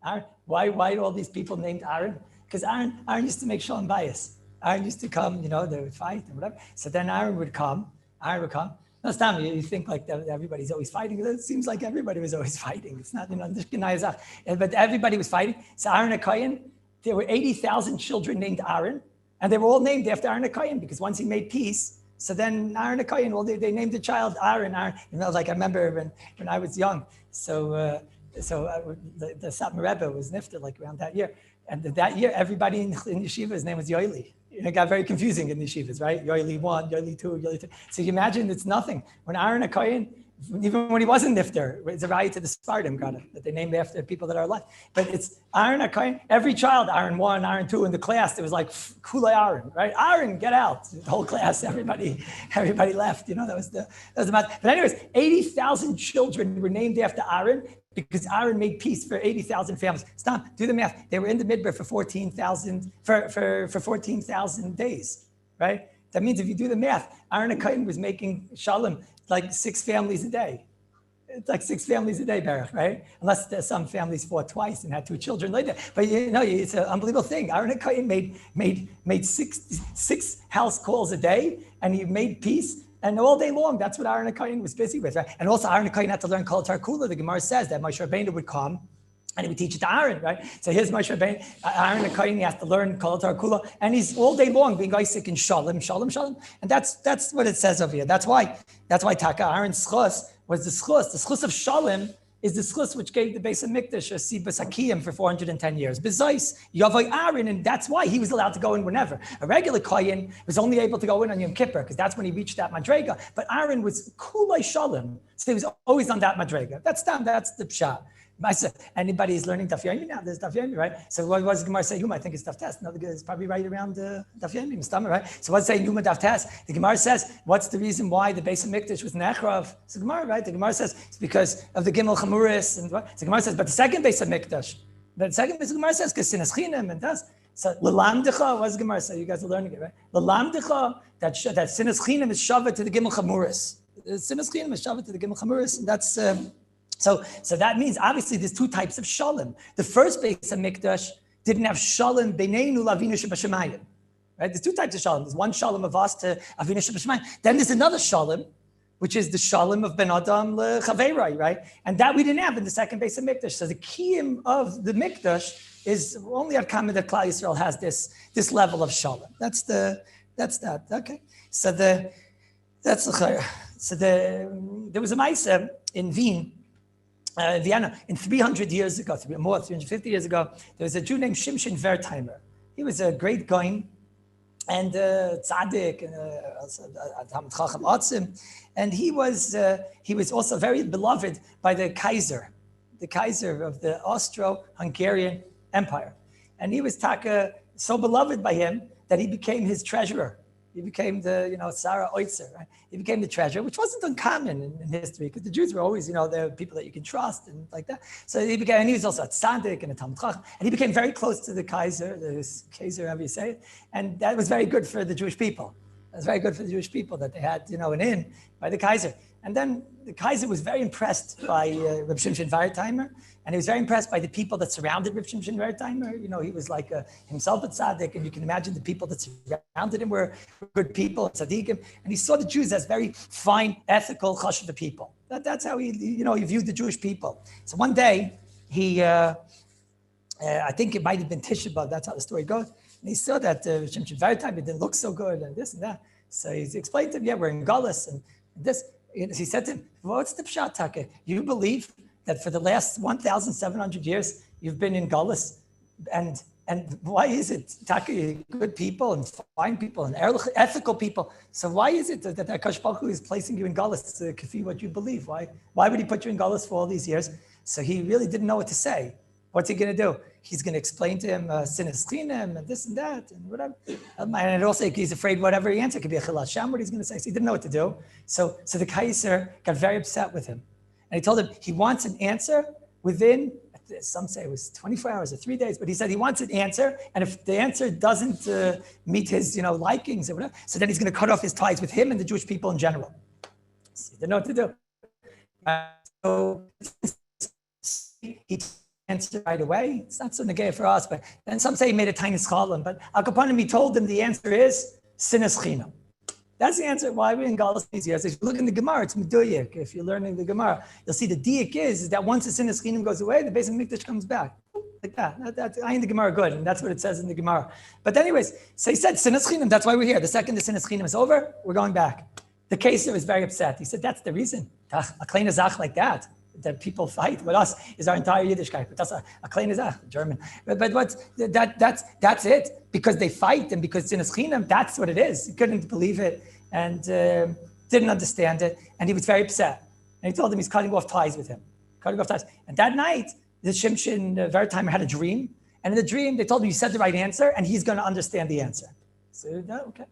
Aaron, why do all these people named Aaron? Because Aaron used to make shalom bayis. Aaron used to come, they would fight and whatever. So then Aaron would come. No, Stam, you think like everybody's always fighting. It seems like everybody was always fighting. It's not, but everybody was fighting. So Aaron HaKohen, there were 80,000 children named Aaron, and they were all named after Aaron HaKohen because once he made peace, so then Aaron HaKohen, well, they named the child Aaron. Like I remember when I was young. The Satmar Rebbe was nifted like around that year. And that year, everybody in yeshiva, his name was Yoeli. It got very confusing in the yeshivas, right? Yoeli 1, Yoeli 2, Yoeli 3. So you imagine it's nothing. When Aaron HaKohen, even when he wasn't nifter, it's a right to the Spartim, that they named after people that are alive. But it's Aaron HaKohen, every child, Aaron 1, Aaron 2 in the class, it was like, Kulei Aaron, right? Aaron, get out. The whole class, everybody left. That was the matter. But anyways, 80,000 children were named after Aaron because Aaron made peace for 80,000 families. Stop, do the math. They were in the Midbar for 14,000 for 14,000 days, right? That means if you do the math, Aaron HaKohen was making shalom like 6 families a day. It's like 6 families a day, Baruch, right? Unless some families fought twice and had 2 children later. But it's an unbelievable thing. Aaron HaKohen made six house calls a day, and he made peace. And all day long, that's what Aaron HaKohen was busy with, right? And also Aaron HaKohen had to learn Kol Tar Kula. The Gemara says that Moshe Rabbeinu would come and he would teach it to Aaron, right? So here's Moshe Rabbeinu, Aaron HaKohen, he has to learn Kol Tar Kula, and he's all day long being Isaac in Shalom. And that's what it says over here. That's why Taka Aaron's schus was the schus. The schus of Shalom is the schus which gave the Beis HaMikdash a Sibas Hakiyim for 410 years. B'zais, Yavai Aaron, and that's why he was allowed to go in whenever. A regular Kohen was only able to go in on Yom Kippur, because that's when he reached that Madrega. But Aaron was Kulei Shalom, so he was always on that Madrega. That's the Pshat. Anybody is learning Daf Yomi now? There's Daf Yomi, right? So what was Gemara say? Yuma, I think it's Daf Tes. No, it's probably right around Daf Yomi, Mustama, right? So what's saying Yuma Daf Tes? The Gemara says, what's the reason why the Beis HaMikdash was Nechrav? It's the Gemara, right? The Gemara says it's because of the Gimel Chamuris, and what? So the Gemara says, but the second Beis HaMikdash, the Gemara says, because Sinas Chinam and das. So L'lamdecha, what's the Gemara say? You guys are learning it, right? L'lamdecha, that Sinas Chinam is Shavah to the Gimel Chamuris. Sinas Chinam is Shavah to the Gimel Chamuris, and that's. So that means obviously there's 2 types of shalom. The first Beis HaMikdash didn't have shalom beineinu lavinu shebashamayim, right? There's 2 types of shalom. There's one shalom of us to avinu shebashamayim. Then there's another shalom, which is the shalom of ben adam lechaverai, right? And that we didn't have in the second Beis HaMikdash. So the kiyum of the mikdash is only at Kama that Klal Yisrael has this level of shalom. That's that. Okay. So there was a Maisa in Wien. Vienna, in 300 years ago, more, 350 years ago, there was a Jew named Shimshon Wertheimer. He was a great Goin and tzaddik and Talmid Chacham Atzim, and he was also very beloved by the Kaiser of the Austro-Hungarian Empire, and he was so beloved by him that he became his treasurer. He became the, Sarah Oitzer, right? He became the treasurer, which wasn't uncommon in history, because the Jews were always, they're people that you can trust and like that. So and he was also a tzaddik and a Talmid Chacham, and he became very close to the Kaiser, however you say it, and that was very good for the Jewish people. It was very good for the Jewish people that they had, an in by the Kaiser. And then the Kaiser was very impressed by Reb Shimshon Wertheimer, and he was very impressed by the people that surrounded Reb Shimshon Wertheimer. He was like himself a tzaddik, and you can imagine the people that surrounded him were good people, tzaddikim, and he saw the Jews as very fine, ethical, chashuv people. That's how he viewed the Jewish people. So one day, I think it might have been Tisha B'Av, that's how the story goes, and he saw that Shimshon Wertheimer didn't look so good, and this and that. So he explained to him, we're in Kallus, and this. He said to him, what's the pshat, Taka? You believe that for the last 1,700 years, you've been in Kallus? And why is it, Taka, good people and fine people and ethical people? So why is it that Akash Baruch Hu is placing you in Kallus to kafi what you believe? Why would he put you in Kallus for all these years? So he really didn't know what to say. What's he going to do? He's going to explain to him sinas chinam and this and that and whatever. And also he's afraid whatever he answers could be a chilul Hashem, what he's going to say. So he didn't know what to do. So the Kaiser got very upset with him. And he told him he wants an answer within, some say it was 24 hours or 3 days, but he said he wants an answer. And if the answer doesn't meet his likings or whatever, so then he's going to cut off his ties with him and the Jewish people in general. So he didn't know what to do. So he answer right away. It's not so negay for us, but then some say he made a tiny schalim. But Al Kapanim, he told him the answer is sinas chinam. That's the answer why we're in Kallus these years. If you look in the Gemara, it's meduyik. If you're learning the Gemara, you'll see the diak is that once the sinas chinam goes away, the Beis Hamikdash comes back. Like that. I in the Gemara good, and that's what it says in the Gemara. But anyways, so he said sinas chinam. That's why we're here. The second the sinas chinam is over, we're going back. The Kaiser was very upset. He said, that's the reason. A kleine zach like that people fight with us is our entire Yiddishkeit. But that's a kleine zach, German. But that's it. Because they fight and because sinas chinam, that's what it is. He couldn't believe it and didn't understand it. And he was very upset. And he told him he's cutting off ties with him. And that night, the Shimshon Wertheimer had a dream. And in the dream, they told him, you said the right answer, and he's going to understand the answer. So, okay.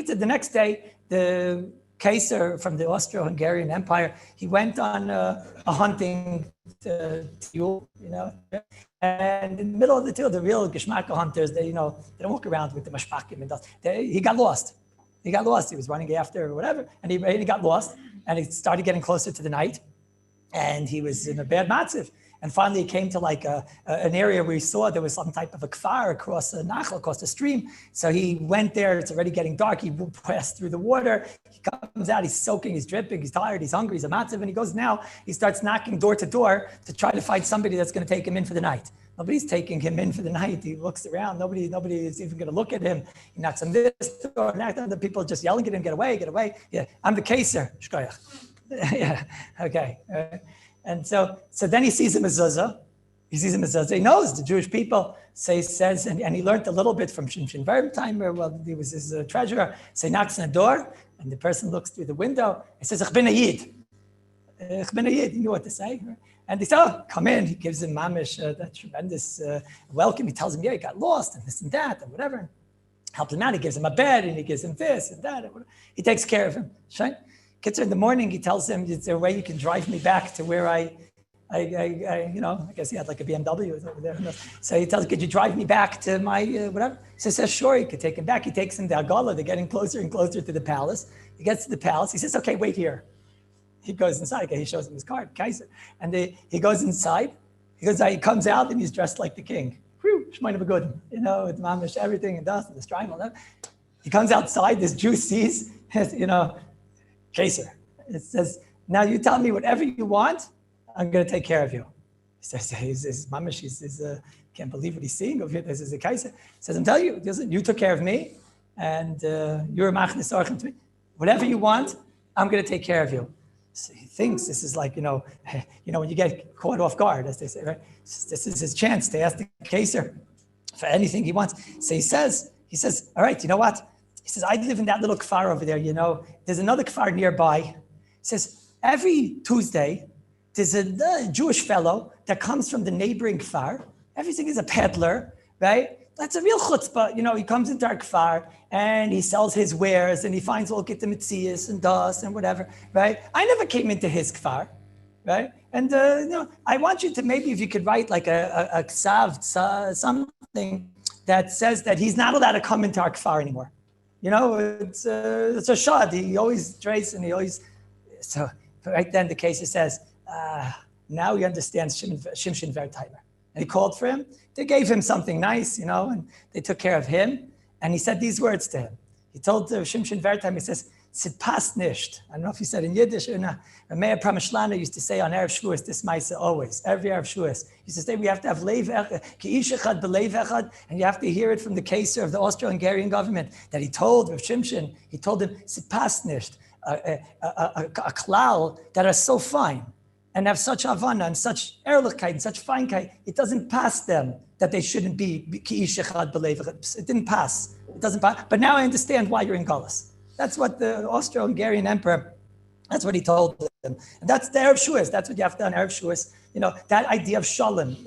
The next day, the Kaiser from the Austro-Hungarian Empire, he went on a hunting tour, and in the middle of the tour, the real Geschmacka hunters, they don't walk around with the mashpakim and he got lost. He was running after or whatever, and he got lost, and he started getting closer to the night, and he was in a bad matziv. And finally, he came to like an area where he saw there was some type of a kfar across a nachal, across the stream. So he went there. It's already getting dark. He passed through the water. He comes out. He's soaking. He's dripping. He's tired. He's hungry. He's a matziv. And he goes now. He starts knocking door to door to try to find somebody that's going to take him in for the night. Nobody's taking him in for the night. He looks around. Nobody is even going to look at him. He knocks on this door, knocks on the people just yelling at him, get away. Yeah, I'm the Kaiser. Shkoyach. Yeah, okay. And so then he sees him as Zuzah. He knows the Jewish people. So he says, and he learned a little bit from Shimshon Wertheimer while he was his treasurer. So he knocks on the door, and the person looks through the window. He says, Ich bin a Yid. He knew what to say. And he said, oh, come in. He gives him mamish, that tremendous welcome. He tells him, yeah, he got lost and this and that and whatever. Helps him out. He gives him a bed and he gives him this and that. And whatever. He takes care of him. Right? In the morning, he tells him, is there a way you can drive me back to where I guess he had like a BMW over there. So he tells him, could you drive me back to my whatever? He says, sure, he could take him back. He takes him to Agala. They're getting closer and closer to the palace. He gets to the palace. He says, okay, wait here. He goes inside. Okay, he shows him his card, Kaiser. And he goes inside. He comes out and he's dressed like the king. Shemaine of a good, with mamish, everything and dust and the stripe and all that. He comes outside. This Jew sees, Kaiser. It says, now you tell me whatever you want, I'm going to take care of you. He says, he's mamish, he's can't believe what he's seeing over here. This is the Kaiser. He says, I'm telling you, you took care of me, and you're machnes orchem to me. Whatever you want, I'm going to take care of you. he thinks this is like, when you get caught off guard, as they say, right? This is his chance to ask the Kaser for anything he wants. So he says, all right, you know what? He says, I live in that little kfar over there, there's another kfar nearby. He says, every Tuesday, there's a Jewish fellow that comes from the neighboring kfar. Everything is a peddler, right? That's a real chutzpah. He comes into our kfar and he sells his wares and he finds all get the mitzias and dust and whatever, right? I never came into his kfar, right? And, I want you to, maybe if you could write like a ksav, something that says that he's not allowed to come into our kfar anymore. It's a shad. He always traces and he always, so right then the case says, now he understands Shimshon Vertaimer. And he called for him. They gave him something nice, and they took care of him. And he said these words to him. He told Shimshon Vertaimer, he says, "Sit pas nicht." I don't know if he said in Yiddish or not. Meir Prameshlana used to say on Erev Shavuos this Maisa always, every Erev Shavuos. He used to say we have to have leiv echad, ki'ish echad b'leiv echad, and you have to hear it from the Kaser of the Austro-Hungarian government that he told Rav Shimshon, he told him, "Sit pas nicht," a klal that are so fine and have such havana and such ehrlichkeit and such feinkeit, it doesn't pass them that they shouldn't be ki'ish echad b'leiv echad. It didn't pass. It doesn't pass. But now I understand why you're in Kallus. That's what the Austro-Hungarian emperor, that's what he told them. And that's the Erev Shavuos. That's what you have to do on Erev Shavuos. That idea of shalom.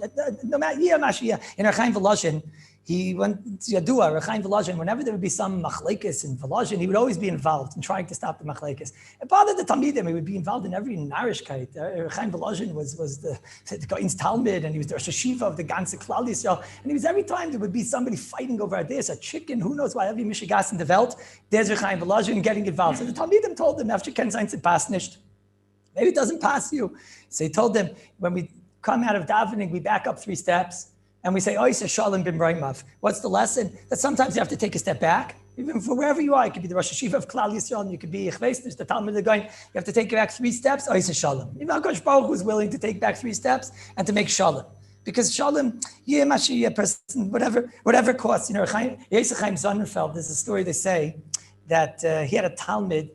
No matter, in Rechaim Volozhin, he went to Yadua, Rechaim Volozhin, whenever there would be some machlekes in Volozhin, he would always be involved in trying to stop the machlekes. It bothered the Talmidim. He would be involved in every narishkeit. Rechaim Volozhin was the Gaon's Talmud, and he was the Rosh Hashiva of the ganze Klal Yisrael. And he was every time there would be somebody fighting over this, a chicken, who knows why, every Mishigas in the Welt, there's Rechaim Volozhin getting involved. So the Talmidim told him, after Ken Zainz, it passed nicht. Maybe it doesn't pass you. So he told them, when we come out of davening, we back up 3 steps. And we say, Oisa Shalom B'Mraimav. What's the lesson? That sometimes you have to take a step back. Even for wherever you are, you could be the Rosh Hashiva of Klal Yisrael, and you could be Chveis, the Talmud of going. You have to take back 3 steps, Oisa Shalom. Even HaKadosh Baruch Hu was willing to take back 3 steps and to make Shalom. Because Shalom, a person, whatever costs. Chaim Sonnenfeld, there's a story they say that he had a Talmud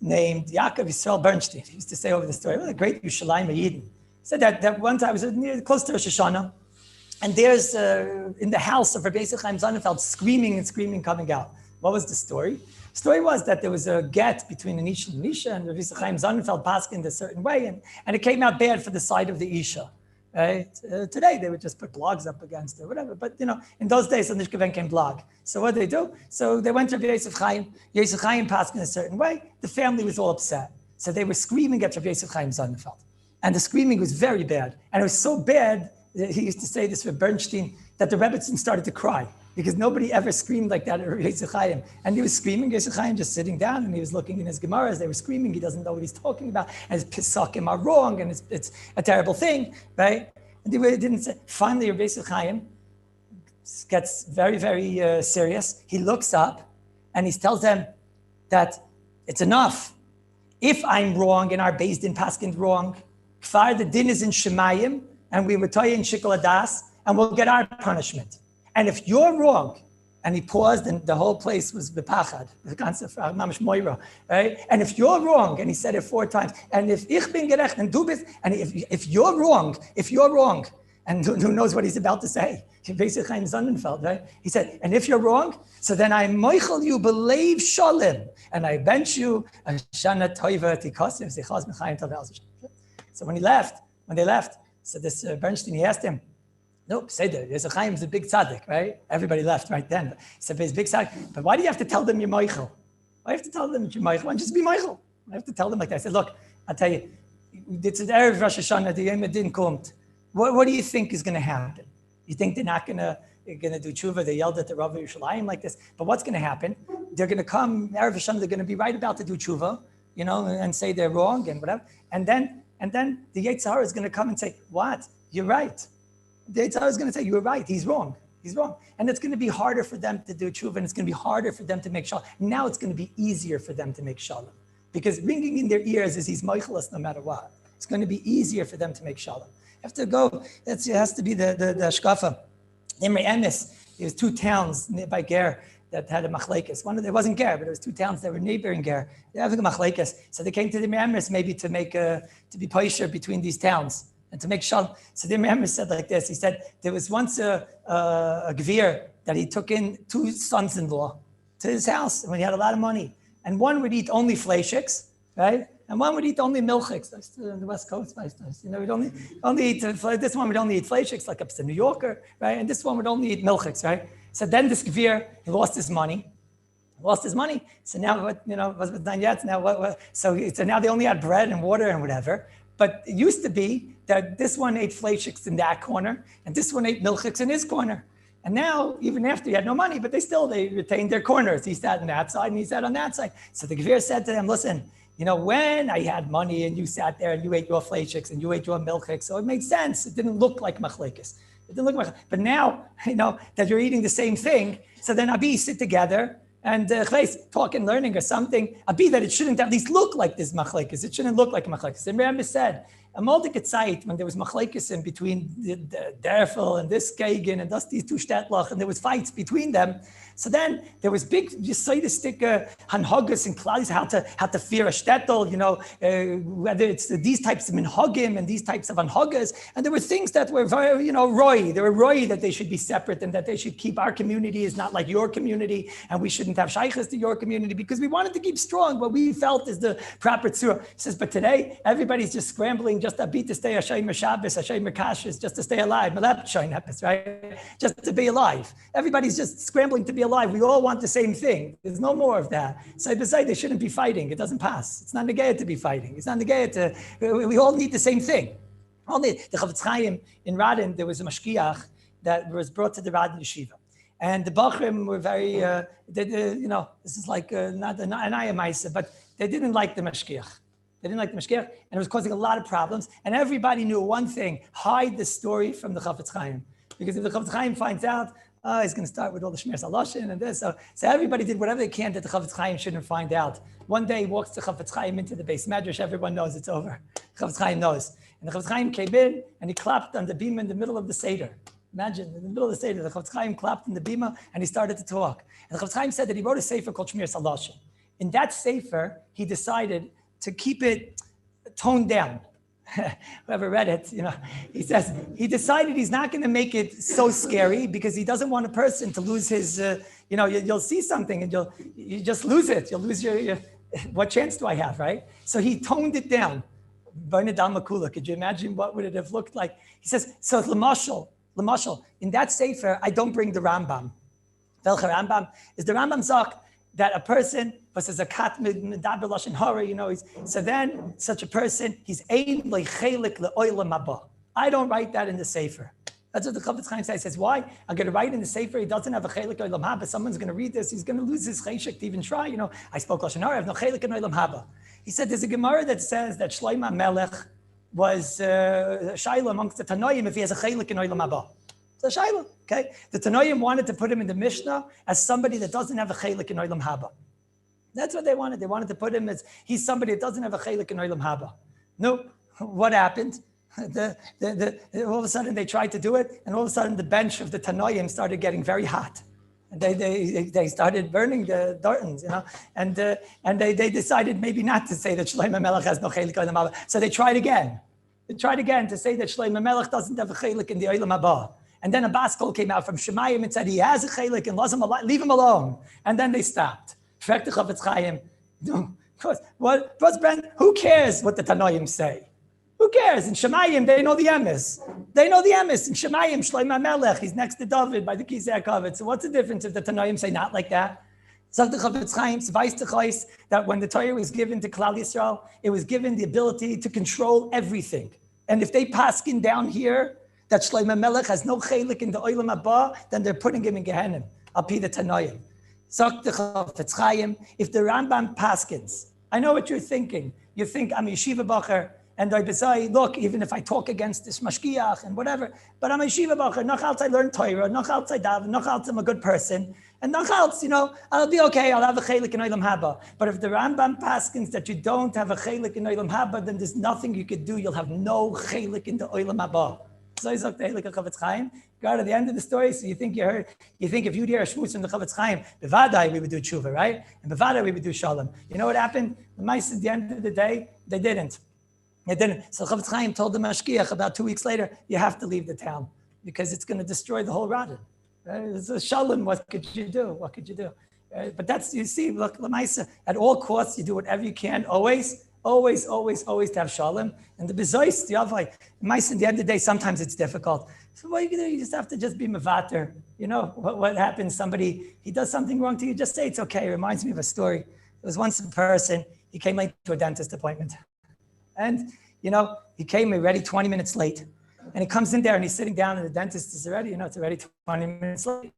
named Yaakov Yisrael Bernstein. He used to say over the story, a great Yerushalayim Yidden. He said that one time, it was close to Rosh Hashanah, and there's, in the house of Rabbi Chaim Sonnenfeld, screaming coming out. What was the story? The story was that there was a get between an Isha and Isha, and Rabbi Chaim Sonnenfeld passed in a certain way, and it came out bad for the side of the Isha. Right? Today, they would just put blogs up against it, whatever. But, in those days, on the Nishkaven came blog. So what did they do? So they went to Rabbi Chaim. Yosef Chaim passed in a certain way. The family was all upset. So they were screaming at Rabbi Chaim Sonnenfeld. And the screaming was very bad. And it was so bad, he used to say this for Bernstein, that the Rebbetzin started to cry because nobody ever screamed like that at Yosef Chaim. And he was screaming, Yosef Chaim just sitting down, and he was looking in his Gemara as they were screaming. He doesn't know what he's talking about, and his Pesakim are wrong, and it's a terrible thing, right? And they didn't say. Finally, Yosef Chaim gets very, very serious. He looks up, and he tells them that it's enough. If I'm wrong, and our Beis Din Paskin wrong, Kfar, the din is in Shemayim, and we were toying Shikol Adas, and we'll get our punishment. And if you're wrong, and he paused, and the whole place was bepachad, the concept of Mamish Moira, right? And if you're wrong, and he said it 4 times, and if ich bin gerecht, and du bist, and if you're wrong, and who knows what he's about to say? Basically, Chaim Sonnenfeld, right? He said, and if you're wrong, so then I moichel you believe shalom, and I bench you a shana toiva tikosim zichaz mechayim tavel. So when they left, so this Bernstein, he asked him, nope, say that. Yosef Chaim is a big tzaddik, right? Everybody left right then. He said, he's a big tzaddik. But why do you have to tell them you're Michael? Why do you have to tell them you're Michael? Why don't you just be Michael? I have to tell them like that. I said, look, I'll tell you, it's an Erev Rosh Hashanah, the Yom Adin Kumt. What do you think is going to happen? You think they're not going to do tshuva? They yelled at the Rabbi Yerushalayim like this. But what's going to happen? They're going to come, Erev Hashanah, they're going to be right about to do tshuva, and say they're wrong and whatever. And then the Yetzer Hara is going to come and say, what? You're right. The Yetzer Hara is going to say, you're right. He's wrong. And it's going to be harder for them to do tshuva, and it's going to be harder for them to make shalom. Now it's going to be easier for them to make shalom. Because ringing in their ears is he's moichelas no matter what. It's going to be easier for them to make shalom. You have to go. It has to be the hashkafa. Imre Emes, there's 2 towns nearby Ger. that had a machlekes. There wasn't Ger, but there was two towns that were neighboring Ger. They have a machlekes. So they came to the Me'emes maybe to be Parsha between these towns and to make shalom. So the Me'emes said like this. He said there was once a gvir that he took in 2 sons-in-law to his house when he had a lot of money. And one would eat only fleishiks, right? And one would eat only milchiks. That's the West Coast. We'd only eat, this one would only eat fleishiks, like up to New Yorker, right? And this one would only eat milchiks, right? So then this gvir, he lost his money. So now was done yet? Now so now they only had bread and water and whatever. But it used to be that this one ate fleishiks in that corner, and this one ate milchiks in his corner. And now, even after he had no money, but they retained their corners. He sat on that side and he sat on that side. So the gvir said to them, listen, when I had money and you sat there and you ate your fleishiks and you ate your milchiks, so it made sense. It didn't look like machlekes. But now, that you're eating the same thing, so then Abi sit together and talk and learning or something. Abi that it shouldn't at least look like this machlekes. It shouldn't look like machlekes. And Rabbi said, a multiple site when there was machlekes in between the Derfel and this Kagan and these two Shtetlach, and there was fights between them. So then there was big Yisaitistic hanhagas and Kallus, how to fear a shtetl, whether it's these types of minhagim and these types of hanhagas. And there were things that were very, roy. They were roy that they should be separate and that they should keep our community is not like your community, and we shouldn't have shaykhs to your community because we wanted to keep strong what we felt is the proper tzura. He says, but today everybody's just scrambling just to stay Hashem Shabbos, Hashem Kashrus, just to stay alive, right? Just to be alive. Everybody's just scrambling to be alive. We all want the same thing. There's no more of that. So beside, they shouldn't be fighting. It doesn't pass. It's not negayah to be fighting. It's not negayah to. We all need the same thing. Only the Chofetz Chaim in Radin, there was a mashkiach that was brought to the Radin yeshiva, and the Bachrim were very. This is like not an ayamaisa, but they didn't like the mashkiach. They didn't like the mashkiach, and it was causing a lot of problems. And everybody knew one thing: hide the story from the Chofetz Chaim, because if the Chofetz Chaim finds out, he's going to start with all the Shmer Saloshin and this. So everybody did whatever they can that the Chofetz Chaim shouldn't find out. One day, he walks the Chofetz Chaim into the base medrash. Everyone knows it's over. Chofetz Chaim knows, and the Chofetz Chaim came in and he clapped on the bima in the middle of the seder. Imagine, in the middle of the seder, the Chofetz Chaim clapped in the bima and he started to talk. And the Chofetz Chaim said that he wrote a sefer called Shmer Saloshin. In that sefer, he decided to keep it toned down. Whoever read it, he says he decided he's not going to make it so scary because he doesn't want a person to lose his, you'll see something and you just lose it. You'll lose your what chance do I have, right? So he toned it down. Could you imagine what would it have looked like? He says, so Lamashal, in that sefer, I don't bring the Rambam. Welcher Rambam is the Rambam Zok that a person versus a kat medaber lashon hara, so then such a person, he's ein lechelik leolam haba. I don't write that in the sefer. That's what the Chofetz Chaim says. He says, why? I'm going to write in the sefer. He doesn't have a chelik olam haba. Someone's going to read this. He's going to lose his cheshek to even try. I spoke lashon hara. I have no chelik in olam haba. He said, there's a Gemara that says that Shlomo Melech was Shaila amongst the Tanoim if he has a chelik in olam haba. It's a Shaila. Okay, the Tanoim wanted to put him in the Mishnah as somebody that doesn't have a chelik in olam haba. That's what they wanted. They wanted to put him as he's somebody that doesn't have a chelik in olam haba. No, what happened? All of a sudden they tried to do it, and all of a sudden the bench of the Tanoim started getting very hot. And they started burning the dartons, and they decided maybe not to say that Shlomo Melech has no chelik in olam haba. So they tried again. They tried again to say that Shlomo Melech doesn't have a chelik in the olam haba. And then a baskol came out from Shemayim and said he has a chelik and leave him alone. And then they stopped. Who cares what the Tanoim say? Who cares? In Shemayim, they know the emes. They know the emes. In Shemayim, Shlomo Melech, he's next to David by the Kisei HaKavod. So what's the difference if the Tanoim say not like that? Sagt the Chofetz Chaim, that when the Torah was given to Klal Yisrael, it was given the ability to control everything. And if they paskin down here, that Shlomo Melech has no chelik in the olam haba, then they're putting him in Gehenna. Al pi the Tanoim. Sagt the Chofetz Chaim, if the Rambam paskins, I know what you're thinking. You think I'm a yeshiva bacher, and I say, look, even if I talk against this mashkiach and whatever, but I'm a yeshiva bacher. Nachaltz I learn Torah. Nachaltz I daven. Nachaltz I'm a good person. And nachaltz, I'll be okay. I'll have a chelik in olam haba. But if the Rambam paskins that you don't have a chelik in olam haba, then there's nothing you could do. You'll have no chelik in the olam haba. So he's okay, like a Chavetz Chaim. Got to the end of the story, so you think if you'd hear a shmutz from the Chavetz Chaim, bevadai we would do tshuva, right? And bevadai we would do shalom. You know what happened? The mice at the end of the day, they didn't. It didn't. So Chavetz Chaim told the mashkiach about 2 weeks later, you have to leave the town because it's going to destroy the whole radin. Right? It's a shalom. What could you do? What could you do? Right? But that's, you see, look, Lamaisa, at all costs, you do whatever you can, always to have shalom. And the bezois, the avai, mice, in the end of the day, sometimes it's difficult. So what are you going to do? You just have to just be mevater. You know, what happens? Somebody, he does something wrong to you, just say it's okay. It reminds me of a story. There was once a person, he came late to a dentist appointment. And, you know, he came already 20 minutes late. And he comes in there and he's sitting down and the dentist is already, it's already 20 minutes late.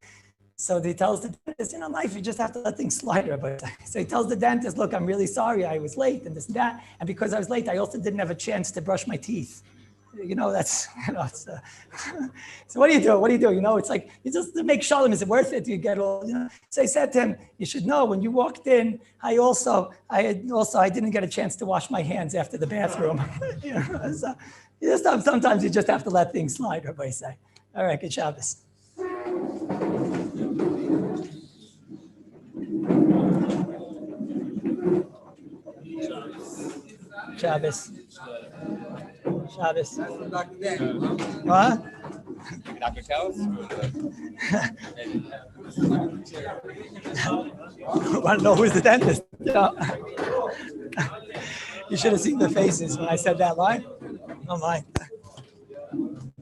So he tells the dentist, in life, you just have to let things slide. But so he tells the dentist, look, I'm really sorry I was late and this and that. And because I was late, I also didn't have a chance to brush my teeth. That's, so what do you do? It's like, you just to make shalom, is it worth it? You get all, So I said to him, you should know when you walked in, I didn't get a chance to wash my hands after the bathroom. So sometimes you just have to let things slide, Rabbi say. All right, good Shabbos. Shabbos. What? Dr. Kallus? I want to know who's the dentist. You should have seen the faces when I said that line. Oh my.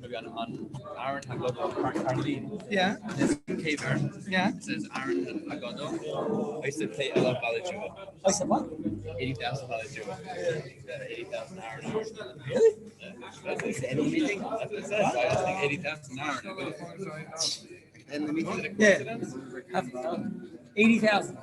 Maybe on Aaron Hagodo, Carlin. Yeah. This caver. Yeah. It says Aaron Hagodo. I used to play a lot of Balajua. I said what? 80,000 Balajua. 80,000 Aaron. Really? That's what it meeting? That's what it says. So I just think 80,000 Aaron. And the meeting. Yeah. 80,000.